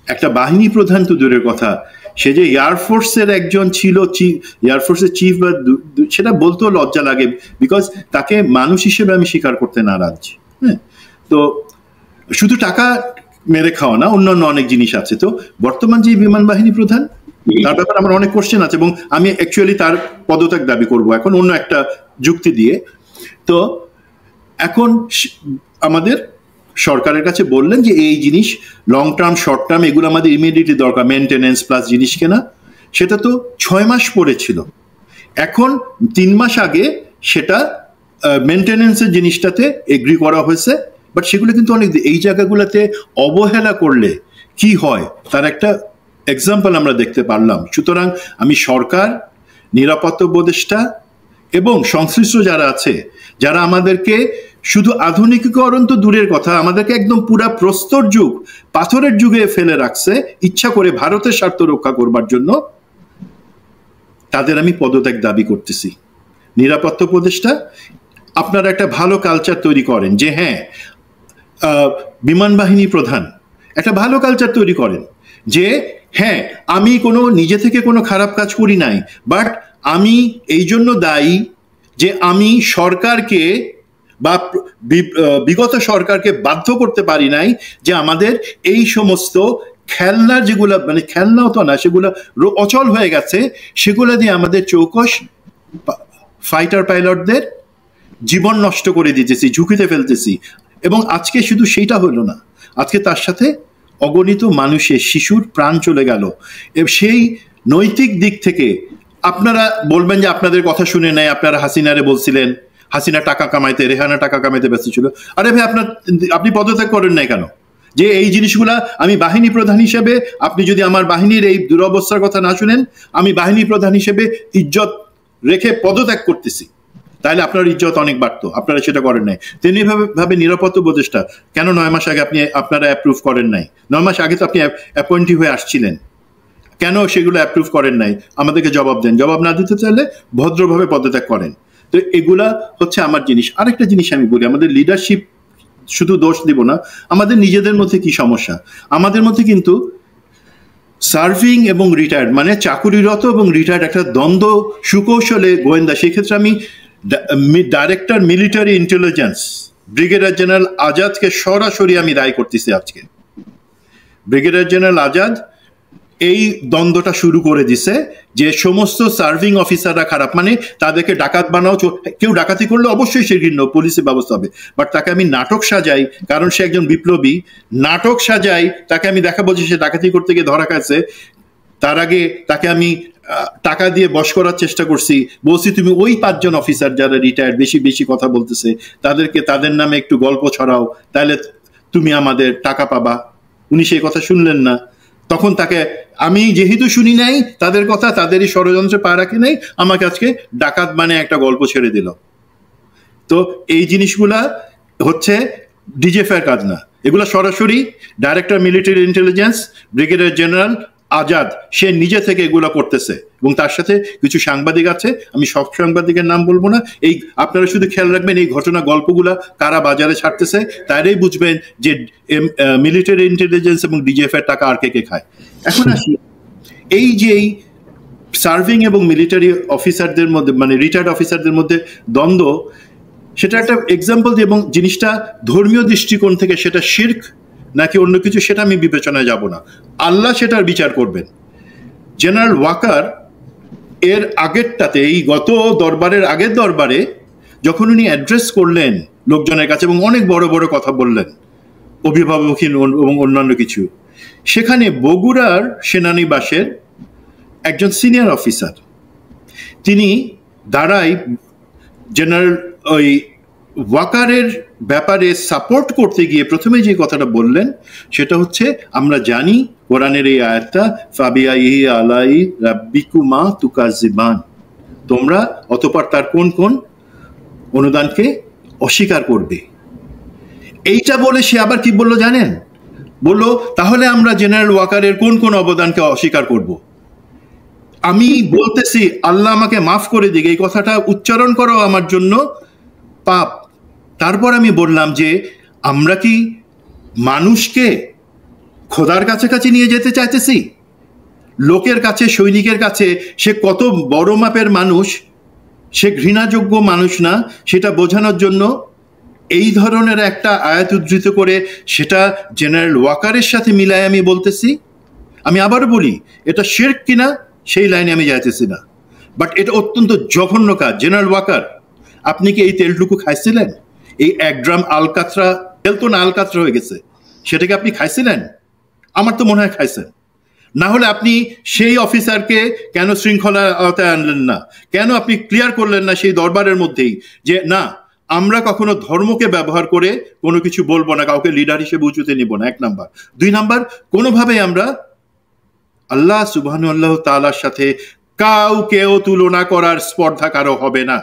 একটা বাহিনী প্রধান তো দূরের কথা, সে যে এয়ারফোর্সের একজন ছিল, এয়ারফোর্সের চিফ, বা সেটা বলতেও লজ্জা লাগে, বিকজ তাকে মানুষ হিসেবে আমি স্বীকার করতে নারাজ। হ্যাঁ, তো শুধু টাকা মেরে খাওয়া না, অন্যান্য অনেক জিনিস আছে। তো বর্তমান যে বিমান বাহিনী প্রধান, তার ব্যাপারে আমার অনেক কোশ্চেন আছে এবং আমি অ্যাকচুয়ালি তার পদত্যাগ দাবি করব এখন অন্য একটা যুক্তি দিয়ে। তো এখন আমাদের সরকারের কাছে বললেন যে এই জিনিস লং টার্ম, শর্ট টার্ম, এগুলো আমাদের ইমিডিয়েটলি দরকার, মেনটেনেন্স প্লাস জিনিস কেনা। সেটা তো 6 মাস পড়েছিল, এখন 3 মাস আগে সেটা মেনটেনেন্সের জিনিসটাতে এগ্রি করা হয়েছে। বাট সেগুলো কিন্তু অনেক, এই জায়গাগুলোতে অবহেলা করলে কি হয় তার একটা এক্সাম্পল আমরা দেখতে পারলাম। সুতরাং আমি সরকার, নিরাপত্তা উপদেষ্টা এবং সংশ্লিষ্ট যারা আছে, যারা আমাদেরকে শুধু আধুনিকীকরণ তো দূরের কথা, আমাদেরকে একদম পুরা প্রস্তর যুগ, পাথরের যুগে ফেলে রাখছে ইচ্ছা করে ভারতের স্বার্থ রক্ষা করবার জন্য, তাদের আমি পদত্যাগ দাবি করতেছি। নিরাপত্তা উপদেষ্টা, আপনারা একটা ভালো কালচার তৈরি করেন যে হ্যাঁ, বিমান বাহিনী প্রধান একটা ভালো কালচার তৈরি করেন যে হ্যাঁ, আমি নিজে থেকে কোনো খারাপ কাজ করি নাই, বাট আমি এই জন্য দায়ী যে আমি সরকারকে বা বিগত সরকারকে বাধ্য করতে পারি নাই যে আমাদের এই সমস্ত খেলনা, যেগুলো মানে খেলনাও তো না, সেগুলো অচল হয়ে গেছে, সেগুলো দিয়ে আমাদের চৌকস ফাইটার পাইলটদের জীবন নষ্ট করে দিতেছি, ঝুঁকিতে ফেলতেছি। এবং আজকে শুধু সেইটা হলো না, আজকে তার সাথে অগণিত মানুষের, শিশুর প্রাণ চলে গেল। সেই নৈতিক দিক থেকে আপনারা বলবেন যে আপনাদের কথা শুনে নেয়, আপনারা হাসিনারে বলছিলেন হাসিনা টাকা কামাইতে, রেহানা টাকা কামাইতে ব্যস্ত ছিল। আরে ভাই, আপনি পদত্যাগ করেন নাই কেন? যে এই জিনিসগুলা আমি বাহিনী প্রধান হিসেবে, আপনি যদি আমার বাহিনীর এই দুরবস্থার কথা না শুনেন, আমি বাহিনী প্রধান হিসেবে ইজ্জত রেখে পদত্যাগ করতেছি, তাহলে আপনার ইজ্জত অনেক বাড়তো। আপনারা সেটা করেন নাই। তেমনি ভাবে নিরাপত্তা উপদেষ্টা কেন 9 মাস আগে আপনারা অ্যাপ্রুভ করেন নাই? 9 মাস আগে তো আপনি অ্যাপয়েন্টি হয়ে আসছিলেন, কেন সেগুলো অ্যাপ্রুভ করেন নাই? আমাদেরকে জবাব দেন। জবাব না দিতে চাইলে ভদ্রভাবে পদত্যাগ করেন। তো এগুলা হচ্ছে আমার জিনিস। আরেকটা জিনিস আমি বলি, আমাদের লিডারশিপ শুধু দোষ দিব না, আমাদের নিজেদের মধ্যে কি সমস্যা। আমাদের মধ্যে কিন্তু সার্ভিং এবং রিটায়ার্ড, মানে চাকুরিরত এবং রিটায়ার্ড একটা দ্বন্দ্ব সুকৌশলে গোয়েন্দা। সেক্ষেত্রে আমি director military intelligence brigadier general আজাদকে সরাসরি আমি দায়ী করতেছি। আজকে ব্রিগেডিয়ার জেনারেল আজাদ এই দ্বন্দ্বটা শুরু করে দিছে যে সমস্ত সার্ভিং অফিসাররা খারাপ, মানে তাদেরকে ডাকাত বানাও। কেউ ডাকাতি করলে অবশ্যই সে ঘৃণ্য, পুলিশের ব্যবস্থা হবে, বাট তাকে আমি নাটক সাজাই, কারণ সে একজন বিপ্লবী, নাটক সাজাই, তাকে আমি দেখাবো যে সে ডাকাতি করতে গিয়ে ধরা খাইছে। তার আগে তাকে আমি টাকা দিয়ে বশ করার চেষ্টা করছি, বলছি তুমি ওই 5 জন অফিসার যারা রিটায়ার্ড বেশি বেশি কথা বলতেছে তাদের নামে একটু গল্প ছড়াও, তাহলে তুমি আমাদের টাকা পাবা। উনি সেই কথা শুনলেন না। তখন তাকে আমি যেহেতু শুনি নাই তাদের কথা, তাদেরই ষড়যন্ত্রে পা রাখি নাই, আমাকে আজকে ডাকাত মানে একটা গল্প ছেড়ে দিল। তো এই জিনিসগুলা হচ্ছে ডিজিএফআইয়ের কাজ না, এগুলো সরাসরি director military intelligence brigadier general Azad সে নিজে থেকে এগুলো করতেছে। এবং তার সাথে কিছু সাংবাদিক আছে, আমি সব সাংবাদিকের নাম বলবো না। এই আপনারা শুধু খেয়াল রাখবেন এই ঘটনা গল্পগুলা কারা বাজারে ছাড়তেছে, তারাই বুঝবেন যে মিলিটারি ইন্টেলিজেন্স এবং ডিজিএফআইয়ের টাকা আর কে খায়। এখন আসি এই যে এই সার্ভিং এবং মিলিটারি অফিসারদের মধ্যে, মানে রিটায়ার্ড অফিসারদের মধ্যে দ্বন্দ্ব, সেটা একটা এক্সাম্পল দিয়ে, এবং জিনিসটা ধর্মীয় দৃষ্টিকোণ থেকে সেটা শিরক নাকি অন্য কিছু সেটা আমি বিবেচনায় যাব না, আল্লাহ সেটার বিচার করবেন। জেনারেল ওয়াকার এর আগেরটাতে, এই গত দরবারের আগের দরবারে যখন উনি অ্যাড্রেস করলেন লোকজনের কাছে এবং অনেক বড় বড় কথা বললেন, অভিভাবকহীন এবং অন্যান্য কিছু, সেখানে বগুড়ার সেনানিবাসের একজন সিনিয়র অফিসার তিনি দাঁড়ায় জেনারেল ওই ওয়াকারের ব্যাপারে সাপোর্ট করতে গিয়ে প্রথমে যে কথাটা বললেন সেটা হচ্ছে, আমরা জানি কোরআনের এই আয়াতটা ফাবিআইহি আলাই রাব্বিকুমা তুকাজ্জিবান, তোমরা অতঃপর তার কোন কোন অনুদানকে অস্বীকার করবে। এইটা বলে সে আবার কি বললো জানেন? বললো তাহলে আমরা জেনারেল ওয়াকারের কোন কোন অবদানকে অস্বীকার করব। আমি বলতেছি আল্লাহ আমাকে মাফ করে দিক, এই কথাটা উচ্চারণ করো আমার জন্য পাপ। তারপর আমি বললাম যে আমরা কি মানুষকে খোদার কাছাকাছি নিয়ে যেতে চাইতেছি? লোকের কাছে, সৈনিকের কাছে সে কত বড় মাপের মানুষ, সে ঘৃণাযোগ্য মানুষ না, সেটা বোঝানোর জন্য এই ধরনের একটা আয়াত উদ্ধৃত করে সেটা জেনারেল ওয়াকারের সাথে মিলায় আমি বলতেছি। আমি আবারও বলি, এটা শিরক কিনা সেই লাইনে আমি যাইতেছি না, বাট এটা অত্যন্ত জঘন্য কাজ। জেনারেল ওয়াকার, আপনি কি এই তেলটুকু খাইছিলেন? এই 1 ড্রাম আলকাতরা তেল তো না আলকাতরা হয়ে গেছে, সেটাকে আপনি খাইছিলেন? আমার তো মনে হয় খাইছেন। না হলে আপনি সেই অফিসারকে কেন শৃঙ্খলার আওতায় আনলেন না? কেন আপনি ক্লিয়ার করলেন না সেই দরবারের মধ্যেই যে না, আমরা কখনো ধর্মকে ব্যবহার করে কোনো কিছু বলবো না, কাউকে লিডার হিসেবে উঁচুতে নিব না, 1 নাম্বার। 2 নাম্বার, কোনোভাবেই আমরা আল্লাহ সুবহানাহু তাআলার সাথে কাউকেও তুলনা করার স্পর্ধা কারো হবে না।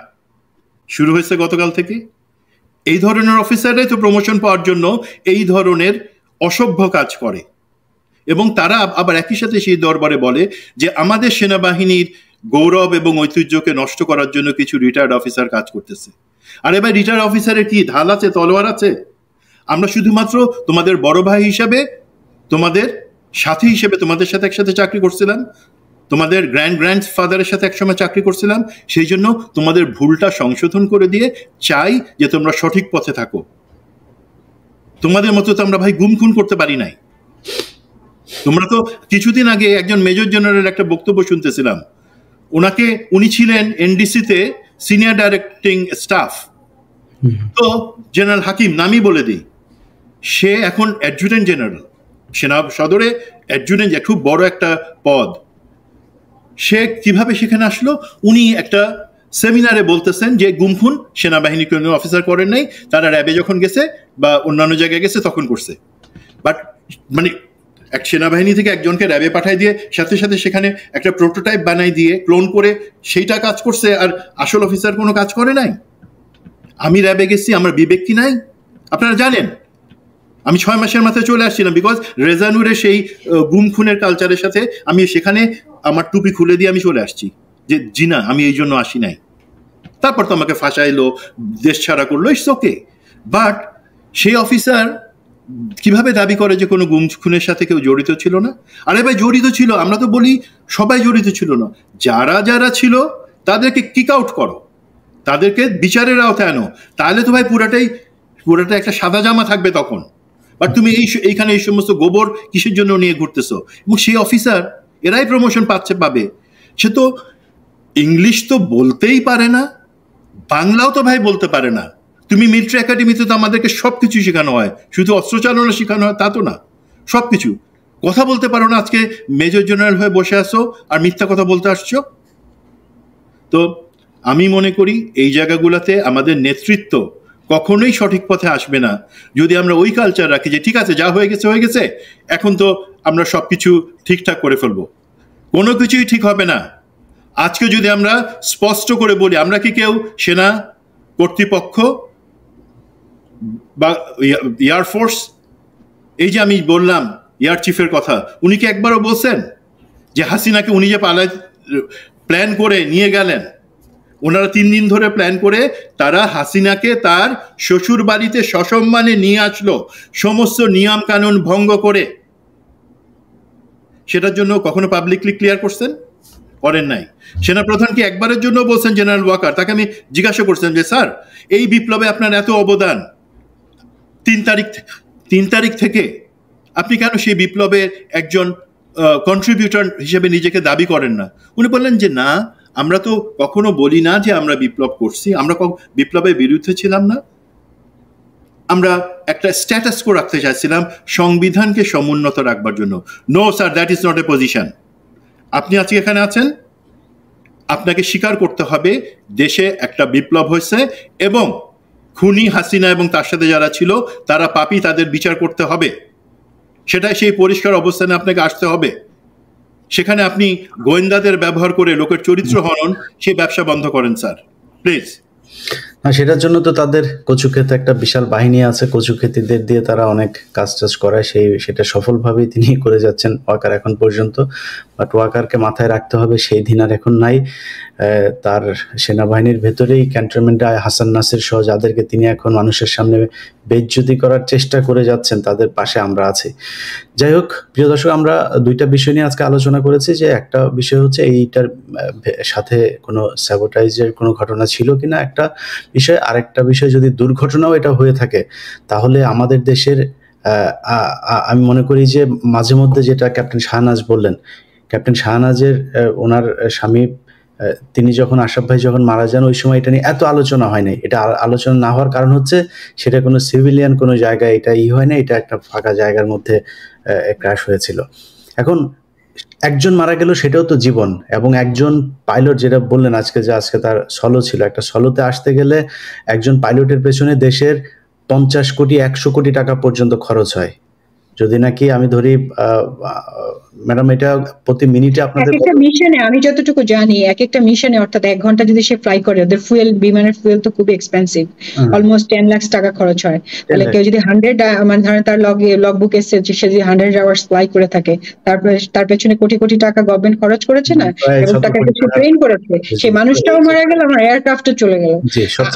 শুরু হয়েছে গতকাল থেকে। এই ধরনের অফিসাররাই তো প্রমোশন পাওয়ার জন্য এই ধরনের অসভ্য কাজ করে, এবং তারা আবার একই সাথে সেই দরবারে বলে যে আমাদের সেনাবাহিনীর গৌরব এবং ঐতিহ্যকে নষ্ট করার জন্য কিছু রিটায়ার্ড অফিসার কাজ করতেছে। আর এবার রিটায়ার্ড অফিসারের কি ঢাল আছে, তলোয়ার আছে? আমরা শুধুমাত্র তোমাদের বড় ভাই হিসাবে, তোমাদের সাথী হিসেবে তোমাদের সাথে একসাথে চাকরি করছিলাম, তোমাদের গ্র্যান্ড ফাদারের সাথে একসময় চাকরি করছিলাম, সেই জন্য তোমাদের ভুলটা সংশোধন করে দিয়ে চাই যে তোমরা সঠিক পথে থাকো। তোমাদের মতো তো আমরা ভাই গুম খুন করতে পারি নাই। তোমরা তো কিছুদিন আগে একজন মেজর জেনারেল একটা বক্তব্য শুনতেছিলাম, উনি ছিলেন এনডিসিতে সিনিয়র ডাইরেক্টিং স্টাফ, তো জেনারেল হাকিম, নামই বলে দিই, সে এখন অ্যাডজুটেন্ট জেনারেল, সেনা সদরে অ্যাডজুটেন্ট, খুব বড় একটা পদ। সে কিভাবে সেখানে আসলো? উনি একটা সেমিনারে বলতেছেন যে গুম খুন সেনাবাহিনী কোনো অফিসার করেন নাই, তারা র্যাবে যখন গেছে বা অন্যান্য জায়গায় গেছে তখন করছে। বাট মানে এক সেনাবাহিনী থেকে একজনকে র্যাবে পাঠাই দিয়ে সাথে সাথে সেখানে একটা প্রোটোটাইপ বানাই দিয়ে ক্লোন করে সেইটা কাজ করছে, আর আসল অফিসার কোনো কাজ করে নাই। আমি র্যাবে গেছি, আমার বিবেক কি নাই? আপনারা জানেন আমি 6 মাসের মাথায় চলে আসছিলাম, বিকজ রেজানুরের সেই গুম খুনের কালচারের সাথে আমি সেখানে আমার টুপি খুলে দিয়ে আমি চলে আসছি যে জি না, আমি এই জন্য আসি নাই। তারপর তো আমাকে ফাঁসাইলো, দেশ ছাড়া করলো, ইটস ওকে। বাট সেই অফিসার কিভাবে দাবি করে যে কোনো গুম খুনের সাথে কেউ জড়িত ছিল না? আরে ভাই জড়িত ছিল, আমরা তো বলি সবাই জড়িত ছিল না, যারা যারা ছিল তাদেরকে কিক আউট করো, তাদেরকে বিচারের আওতায় আনো, তাহলে তো ভাই পুরাটাই একটা সাদা জামা থাকবে তখন। বাট তুমি এইখানে এই সমস্ত গোবর কিসের জন্য নিয়ে ঘুরতেছো? এবং সেই অফিসার এরাই প্রমোশন পাবে। সে তো ইংলিশ তো বলতেই পারে না, বাংলাও তো ভাই বলতে পারে না। তুমি মিলিটারি একাডেমিতে তো আমাদেরকে সবকিছু শেখানো হয়, শুধু অস্ত্র চালনা শেখানো হয় তা তো না, সবকিছু। কথা বলতে পারো না, আজকে মেজর জেনারেল হয়ে বসে আসো আর মিথ্যা কথা বলতে আসছো। তো আমি মনে করি এই জায়গাগুলোতে আমাদের নেতৃত্ব কখনোই সঠিক পথে আসবে না যদি আমরা ওই কালচার রাখি যে ঠিক আছে, যা হয়ে গেছে, এখন তো আমরা সবকিছু ঠিকঠাক করে ফেলবো। কোনো কিছুই ঠিক হবে না। আজকে যদি আমরা স্পষ্ট করে বলি, আমরা কি কেউ সেনা কর্তৃপক্ষ বা এয়ারফোর্স, এই যে আমি বললাম এয়ার চিফের কথা, উনি কি একবারও বলছেন যে হাসিনাকে উনি যে প্ল্যান করে নিয়ে গেলেন, ওনারা 3 দিন ধরে প্ল্যান করে তারা হাসিনাকে তার শ্বশুর বাড়িতে সসম্মানে নিয়ে আসলো, সমস্ত নিয়ম কানুন ভঙ্গ করে। সেটার জন্য কখনো পাবলিকলি ক্লিয়ার করছেন? করেন নাই। সেনাপ্রধান কি একবারের জন্য বলছেন? জেনারেল ওয়াকার, তাকে আমি জিজ্ঞাসা করছেন যে স্যার এই বিপ্লবে আপনার এত অবদান, 3 তারিখ থেকে আপনি কেন সেই বিপ্লবের একজন কন্ট্রিবিউটর হিসেবে নিজেকে দাবি করেন না? উনি বললেন যে না, আমরা তো কখনো বলি না যে আমরা বিপ্লব করছি, আমরা বিপ্লবের বিরুদ্ধে ছিলাম না, আমরা একটা স্ট্যাটাস কো রাখতে চাইছিলাম সংবিধানকে সমুন্নত রাখবার জন্য। No sir, that is not a position. আপনি আজকে এখানে আছেন, আপনাকে স্বীকার করতে হবে দেশে একটা বিপ্লব হয়েছে এবং খুনি হাসিনা এবং তার সাথে যারা ছিল তারা পাপী, তাদের বিচার করতে হবে। সেটাই সেই পরিষ্কার অবস্থানে আপনাকে আসতে হবে। সেখানে আপনি গোয়েন্দাদের ব্যবহার করে লোকের চরিত্র হনন, সেই ব্যবসা বন্ধ করেন স্যার, প্লিজ। না, সেটার জন্য তো তাদের কচুক্ষেতে একটা বিশাল বাহিনী আছে, কচুক্ষেতিদের দিয়ে তারা অনেক কাজ করায়, সেটা সফলভাবেই তিনি করে যাচ্ছেন ওয়াকার এখন পর্যন্ত। বাট ওয়াকারকে মাথায় রাখতে হবে সেই দিন আর এখন নাই। তার সেনাবাহিনীর ভেতরেই ক্যান্টনমেন্টে হাসান নাসির সহ যাদেরকে তিনি এখন মানুষের সামনে বেইজ্জতি করার চেষ্টা করে যাচ্ছেন, তাদের পাশে আমরা আছি। যাই হোক প্রিয় দর্শক, আমরা 2টা বিষয় নিয়ে আজকে আলোচনা করেছি। যে একটা বিষয় হচ্ছে এইটার সাথে কোনো স্যাবোটাইজের কোনো ঘটনা ছিল কিনা একটা বিষয়, আরেকটা বিষয় যদি দুর্ঘটনাও এটা হয়ে থাকে তাহলে আমাদের দেশের আমি মনে করি যে মাঝে মধ্যে যেটা ক্যাপ্টেন শাহনাজ বললেন, ক্যাপ্টেন শাহনাজের ওনার স্বামী তিনি যখন আশরাফ ভাই যখন মারা যান ওই সময় এটা নিয়ে এত আলোচনা হয় নাই। এটা আলোচনা না হওয়ার কারণ হচ্ছে সেটা কোনো সিভিলিয়ান কোনো জায়গায় এটা হয় না, এটা একটা ফাঁকা জায়গার মধ্যে ক্র্যাশ হয়েছিল। এখন একজন মারা গেল, সেটাও তো জীবন। এবং একজন পাইলট, যেটা বললেন আজকে তার সলো ছিল, একটা সলোতে আসতে গেলে একজন পাইলটের পেছনে দেশের 50 কোটি 100 কোটি টাকা পর্যন্ত খরচ হয়। যদি নাকি আমি ধরি ম্যাডাম, এটা প্রতি মিনিটে আপনাদের একটা মিশনে, আমি যতটুকু জানি, একটা মিশনে অর্থাৎ 1 ঘন্টা যদি সে ফ্লাই করে, ওদের বিমানের ফুয়েল তো খুব এক্সপেন্সিভ, অলমোস্ট 10 লাখ টাকা খরচ হয়। তাহলে কেউ যদি 100 মানে ধরেন তার লগ বুক এসে সে যদি 100 আওয়ার্স ফ্লাই করে থাকে, তার পেছনে কোটি কোটি টাকা গভর্নমেন্ট খরচ করেছে না, এবং টাকাকে সে ট্রেন করেছে, সেই মানুষটাও মারা গেল, আমার এয়ারক্রাফটও চলে গেল।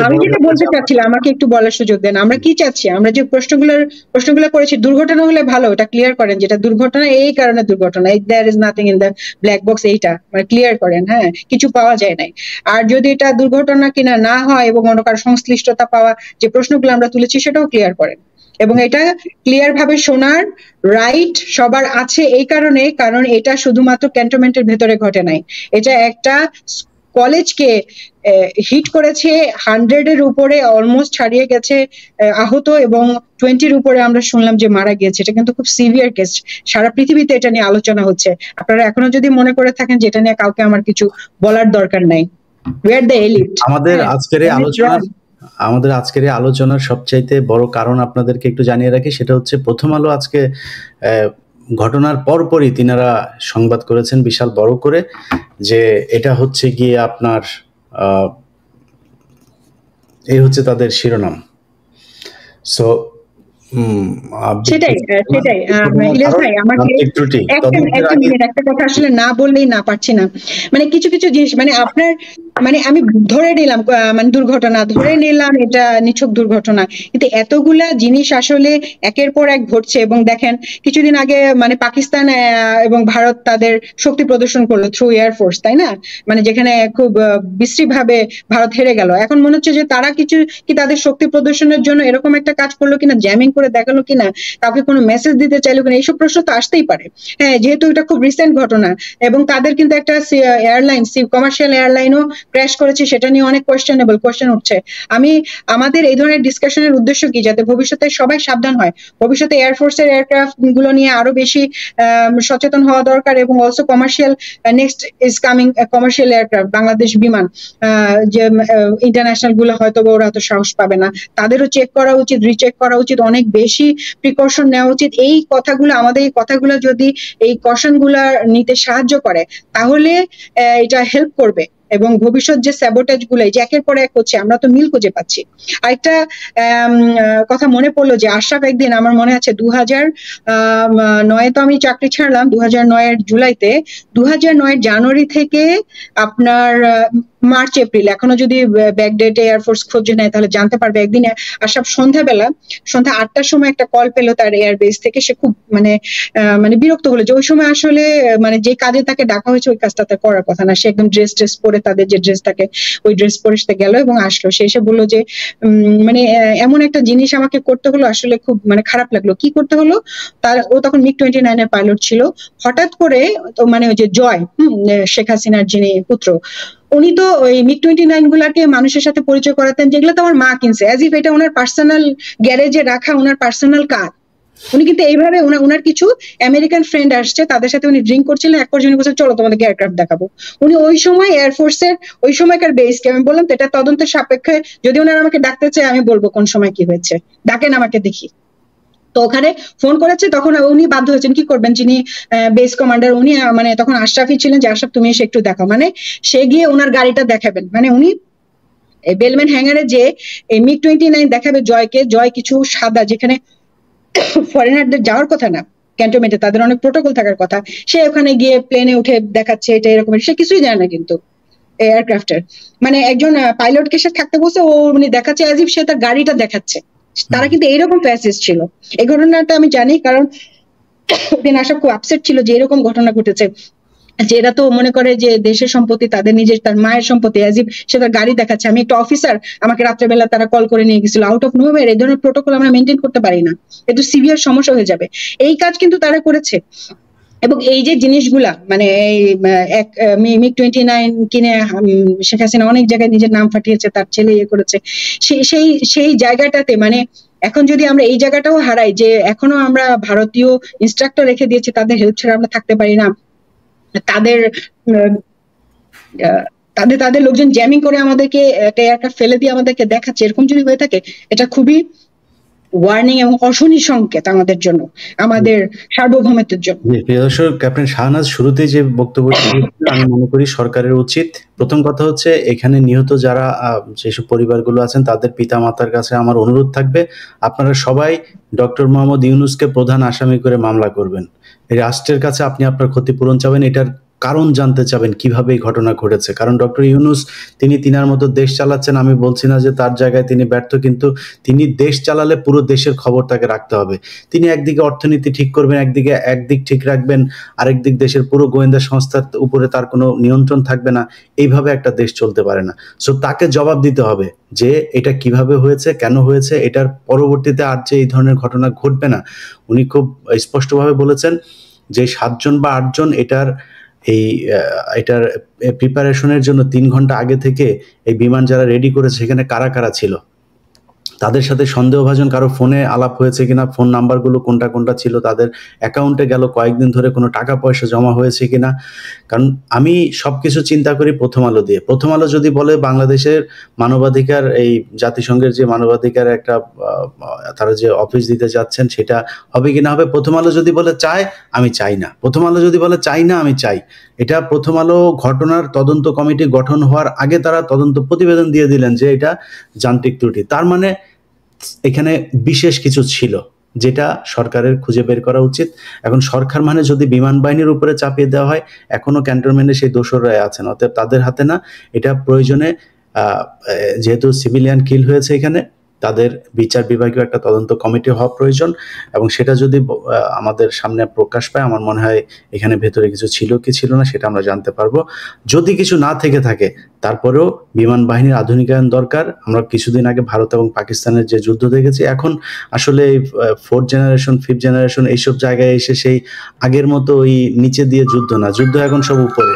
আমি যেটা বলতে চাচ্ছিলাম, আমাকে একটু বলার সুযোগ দেন। আমরা কি চাচ্ছি? আমরা যে প্রশ্নগুলো করেছি, দুর্ঘটনা হলে ভালো, এটা ক্লিয়ার করেন, যেটা দুর্ঘটনা এই কারণে দুর্ঘটনা, there is nothing in the black box, এইটা মানে ক্লিয়ার করেন। হ্যাঁ, কিছু পাওয়া যায় নাই। আর যদি এটা দুর্ঘটনা কিনা না হয় এবং অন্য কারো সংশ্লিষ্টতা পাওয়া যে প্রশ্নগুলো আমরা তুলেছি সেটাও ক্লিয়ার করেন। এবং এটা ক্লিয়ার ভাবে শোনার রাইট সবার আছে এই কারণ এটা শুধুমাত্র ক্যান্টনমেন্টের ভেতরে ঘটে নাই, এটা একটা কলেজকে হিট করেছে, 100-এর উপরে অলমোস্ট ছাড়িয়ে গেছে আহত, এবং 20-র উপরে আমরা শুনলাম যে মারা গিয়েছে। এটা কিন্তু খুব সিভিয়ার কেস, সারা পৃথিবীতে এটা নিয়ে আলোচনা হচ্ছে। আপনারা এখনো যদি মনে করে থাকেন যে এটা নিয়ে কাউকে আমার কিছু বলার দরকার নাই, উই আর দ্য এলিট। আমাদের আজকের এই আলোচনার সবচাইতে বড় কারণ আপনাদেরকে একটু জানিয়ে রাখি, সেটা হচ্ছে প্রথম আলো আজকে ঘটনার পরপরই তিনারা সংবাদ করেছেন বিশাল বড় করে, যে এটা হচ্ছে গিয়ে আপনার এই হচ্ছে তাদের শিরোনাম। সো সেটাই ইলিয়াস ভাই, আমাকে একটা কথা আসলে না বললেই না পারছি না। মানে কিছু কিছু জিনিস, মানে আপনার, মানে আমি ধরে নিলাম মানে দুর্ঘটনা ধরে নিলাম, এটা নিছক দুর্ঘটনা, কিন্তু এতগুলা জিনিস আসলে একের পর এক ঘটছে। এবং দেখেন কিছুদিন আগে মানে পাকিস্তান এবং ভারত তাদের শক্তি প্রদর্শন করলো থ্রু এয়ারফোর্স, তাই না? মানে যেখানে খুব বিশ্রী ভাবে ভারত হেরে গেল। এখন মনে হচ্ছে যে তারা কিছু কি তাদের শক্তি প্রদর্শনের জন্য এরকম একটা কাজ করলো কিনা, জ্যামিং করে দেখালো কিনা, কাউকে কোনো মেসেজ দিতে চাইলো কিনা, এইসব প্রশ্ন তো আসতেই পারে। হ্যাঁ, যেহেতু এটা খুব রিসেন্ট ঘটনা, এবং তাদের কিন্তু একটা এয়ারলাইন, কমার্শিয়াল এয়ারলাইনও ক্র্যাশ করেছে, সেটা নিয়ে অনেক কোয়েশ্চেন উঠছে। আমাদের এই ধরনের ডিসকাশনের উদ্দেশ্য কি, যাতে ভবিষ্যতে সবাই সাবধান হয়, ভবিষ্যতে এয়ারফোর্সের এয়ারক্রাফট গুলো নিয়ে আরো বেশি সচেতন হওয়া দরকার। এবং also commercial, next is coming commercial aircraft, Bangladesh বিমান, যে ইন্টারন্যাশনাল গুলো হয়তো ওরা তো সাহস পাবে না, তাদেরও চেক করা উচিত, রিচেক করা উচিত, অনেক বেশি প্রিকশন নেওয়া উচিত। এই কথাগুলো, আমাদের এই কথাগুলো যদি এই কশন গুলা নিতে সাহায্য করে, তাহলে এটা হেল্প করবে। এবং ভবিষ্যৎ যে স্যাবোটেজ গুলো যে একের পর এক হচ্ছে, আমরা তো মিল খুঁজে পাচ্ছি। আরেকটা কথা মনে পড়লো যে আশরাফ একদিন, আমার মনে আছে 2009-এ তো আমি চাকরি ছাড়লাম 2009-এর জুলাইতে, 2009-এর জানুয়ারি থেকে আপনার মার্চ এপ্রিল, এখনো যদি ব্যাকডেটে এয়ারফোর্স খোঁজে নেয় তাহলে জানতে পারবে, একদিন আশরাফ সন্ধ্যা 8টার সময় একটা কল পেলো তার এয়ারবেস থেকে। সে খুব মানে বিরক্ত হলো যে ওই সময় আসলে মানে যে কাজে তাকে ডাকা হয়েছে ওই কাজটা তার করার কথা না। সে একদম ড্রেস পরে, তাদের যে ড্রেস থাকে ওই ড্রেস পরে সে গেল এবং আসলো। সে এসে বললো যে মানে এমন একটা জিনিস আমাকে করতে হলো, আসলে খুব মানে খারাপ লাগলো। কি করতে হলো? ও তখন MiG-29-এর পাইলট ছিল। হঠাৎ করে মানে ওই যে জয়, শেখ হাসিনার যিনি পুত্র, উনি তো ওই MiG-29 গুলাকে মানুষের সাথে পরিচয় করাতেন যেগুলো তো আমার মা কিনছে, অ্যাজ ইফ এটা ওনার পার্সোনাল গ্যারেজে রাখা ওনার পার্সোনাল কার। উনি কিন্তু এইভাবে ওনার কিছু আমেরিকান ফ্রেন্ড আসছে, তাদের সাথে উনি ড্রিঙ্ক করছিলেন, এক পর্যায়ে বলছে চলো তোমাদেরকে এয়ারক্রাফট দেখাবো। উনি ওই সময় এয়ারফোর্সের ওই সময়কার বেসকে, আমি বললাম তো এটা তদন্তের সাপেক্ষে, যদি ওনারা আমাকে ডাকতে চায় আমি বলবো কোন সময় কি হয়েছে, ডাকেন আমাকে দেখি। তো ওখানে ফোন করেছে, তখন উনি বাধ্য হয়েছেন, কি করবেন, যিনি বেস কমান্ডার উনি মানে তখন আশরাফই ছিলেন, যে আশরাফ তুমি এসে একটু দেখাও। মানে সে গিয়ে ওনার গাড়িটা দেখাবেন, মানে উনি বেলম্যান হ্যাঙ্গারে যে এই MiG-29 দেখাবে জয়কে, জয় কিছু সাদা, যেখানে ফরেনারদের যাওয়ার কথা না ক্যান্টনমেন্টে, তাদের অনেক প্রোটোকল থাকার কথা, সে ওখানে গিয়ে প্লেনে উঠে দেখাচ্ছে এটা এরকম, সে কিছুই জানে না কিন্তু এয়ারক্রাফটের। মানে একজন পাইলটকে সে থাকতে বসে ও উনি দেখাচ্ছে অ্যাজ ইফ সে তার গাড়িটা দেখাচ্ছে। তারা কিন্তু এইরকম ফ্যাসিস্ট ছিল। এই ঘটনাটা আমি জানি, কারণ ওদিন আশা খুব আপসেট ছিল যে এরকম ঘটনা ঘটেছে, যে এরা তো মনে করে যে দেশের সম্পত্তি তাদের নিজের, তার মায়ের সম্পত্তি, অ্যাজ ইফ সে তার গাড়ি দেখাচ্ছে। আমি একটা অফিসার, আমাকে রাত্রেবেলা তারা কল করে নিয়ে গেছিল আউট অফ নোওয়্যার। এই ধরনের প্রোটোকল আমরা মেনটেন করতে পারি না, একটু সিভিয়ার সমস্যা হয়ে যাবে। এই কাজ কিন্তু তারা করেছে। এবং এই যে জিনিসগুলা, মানে এই এক MiG-29 কিনে শেখ হাসিনা অনেক জায়গায় নিজের নাম ফাটিয়েছে, তার ছেলে ইয়ে করেছে, সেই জায়গাটাতে মানে এখন যদি আমরা এই জায়গাটাও হারাই, যে এখনো আমরা ভারতীয় ইনস্ট্রাক্টর রেখে দিয়েছি, তাদের হেল্প ছাড়া আমরা থাকতে পারি না, তাদের লোকজন জ্যামিং করে আমাদেরকে একটা ফেলে দিয়ে আমাদেরকে দেখাচ্ছে, এরকম যদি হয়ে থাকে এটা খুবই ওয়ার্নিং এবং অশনি সংকেত আমাদের জন্য, আমাদের সার্বভৌমত্বের জন্য। প্রিয় দর্শক, ক্যাপ্টেন শাহনাজ শুরুতেই যে বক্তব্যটি আমি মনে করি সরকারের উচিত, প্রথম কথা হচ্ছে এখানে নিহত যারা যেসব পরিবারগুলো আছেন তাদের পিতা মাতার কাছে আমার অনুরোধ থাকবে, আপনারা সবাই ডক্টর মোহাম্মদ ইউনূসকে প্রধান আসামি করে মামলা করবেন। এই রাষ্ট্রের কাছে আপনি আপনার ক্ষতিপূরণ চাবেন, এটার কারণ জানতে চাবেন কিভাবে এই ঘটনা ঘটেছে। কারণ ডক্টর ইউনূস তিনি তিনার মতো দেশ চালাচ্ছেন, আমি বলছি না যে তার জায়গায় তিনি ব্যর্থ, কিন্তু তিনি দেশ চালালে পুরো দেশের খবর তাকে রাখতে হবে। তিনি একদিকে অর্থনীতি ঠিক করবেন, একদিক ঠিক রাখবেন, আরেক দিক দেশের পুরো গোয়েন্দা সংস্থার উপরে তার কোনো নিয়ন্ত্রণ থাকবে না। এইভাবে একটা দেশ চলতে পারে না। সো তাকে জবাব দিতে হবে যে এটা কিভাবে হয়েছে, কেন হয়েছে, এটার পরবর্তীতে আর যে এই ধরনের ঘটনা ঘটবে না। উনি খুব স্পষ্টভাবে বলেছেন যে 7 জন বা 8 জন এই এটার প্রিপারেশনের জন্য 3 ঘন্টা আগে থেকে এই বিমান যারা রেডি করেছে সেখানে কারা কারা ছিল, তাদের সাথে সন্দেহভাজন কারো ফোনে আলাপ হয়েছে কিনা, ফোন নাম্বারগুলো কোনটা কোনটা ছিল, তাদের অ্যাকাউন্টে গেল কয়েকদিন ধরে কোনো টাকা পয়সা জমা হয়েছে কিনা। কারণ আমি সবকিছু চিন্তা করি প্রথম আলো দিয়ে। প্রথম আলো যদি বলে বাংলাদেশের মানবাধিকার, এই জাতিসংঘের যে মানবাধিকার একটা তারা যে অফিস দিতে যাচ্ছেন সেটা হবে কিনা হবে। প্রথম আলো যদি বলে চায়, আমি চাই না। প্রথম আলো যদি বলে চাই না, আমি চাই। এটা প্রথম আলো ঘটনার তদন্ত কমিটি গঠন হওয়ার আগে তারা তদন্ত প্রতিবেদন দিয়ে দিলেন যে এটা যান্ত্রিক ত্রুটি। তার মানে এখানে বিশেষ কিছু ছিল যেটা সরকারের খুঁজে বের করা উচিত। এখন সরকার মানে যদি বিমান বাহিনীর উপরে চাপিয়ে দেওয়া হয়, এখনো ক্যান্টনমেন্টে সেই দোসররাই আছেন, অতএব তাদের হাতে না। এটা প্রয়োজনে যেহেতু সিভিলিয়ান কিল হয়েছে এখানে, তাদের বিচার বিভাগীয় একটা তদন্ত কমিটি হওয়া প্রয়োজন। এবং সেটা যদি আমাদের সামনে প্রকাশ পায়, আমার মনে হয় এখানে ভেতরে কিছু ছিল কি ছিল না সেটা আমরা জানতে পারবো। যদি কিছু না থেকে থাকে, তারপরেও বিমান বাহিনীর আধুনিকায়ন দরকার। আমরা কিছুদিন আগে ভারত এবং পাকিস্তানের যে যুদ্ধ দেখেছি, এখন আসলে এই 4th জেনারেশন 5th জেনারেশন এইসব জায়গায় এসে সেই আগের মতো ওই নিচে দিয়ে যুদ্ধ না, যুদ্ধ এখন সব উপরে।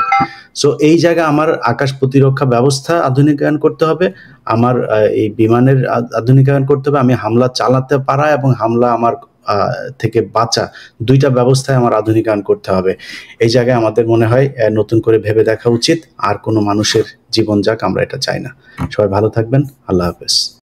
সো এই জায়গায় আমার আকাশ প্রতিরক্ষা ব্যবস্থা আধুনিকায়ন করতে হবে, আমার এই বিমানের আধুনিকায়ন করতে হবে, আমি হামলা চালাতে পারা এবং হামলা আমার থেকে বাঁচা, দুইটা ব্যবস্থায় আমার আধুনিকায়ন করতে হবে। এই জায়গায় আমাদের মনে হয় নতুন করে ভেবে দেখা উচিত। আর কোনো মানুষের জীবন যাক, আমরা এটা চাই না। সবাই ভালো থাকবেন। আল্লাহ হাফেজ।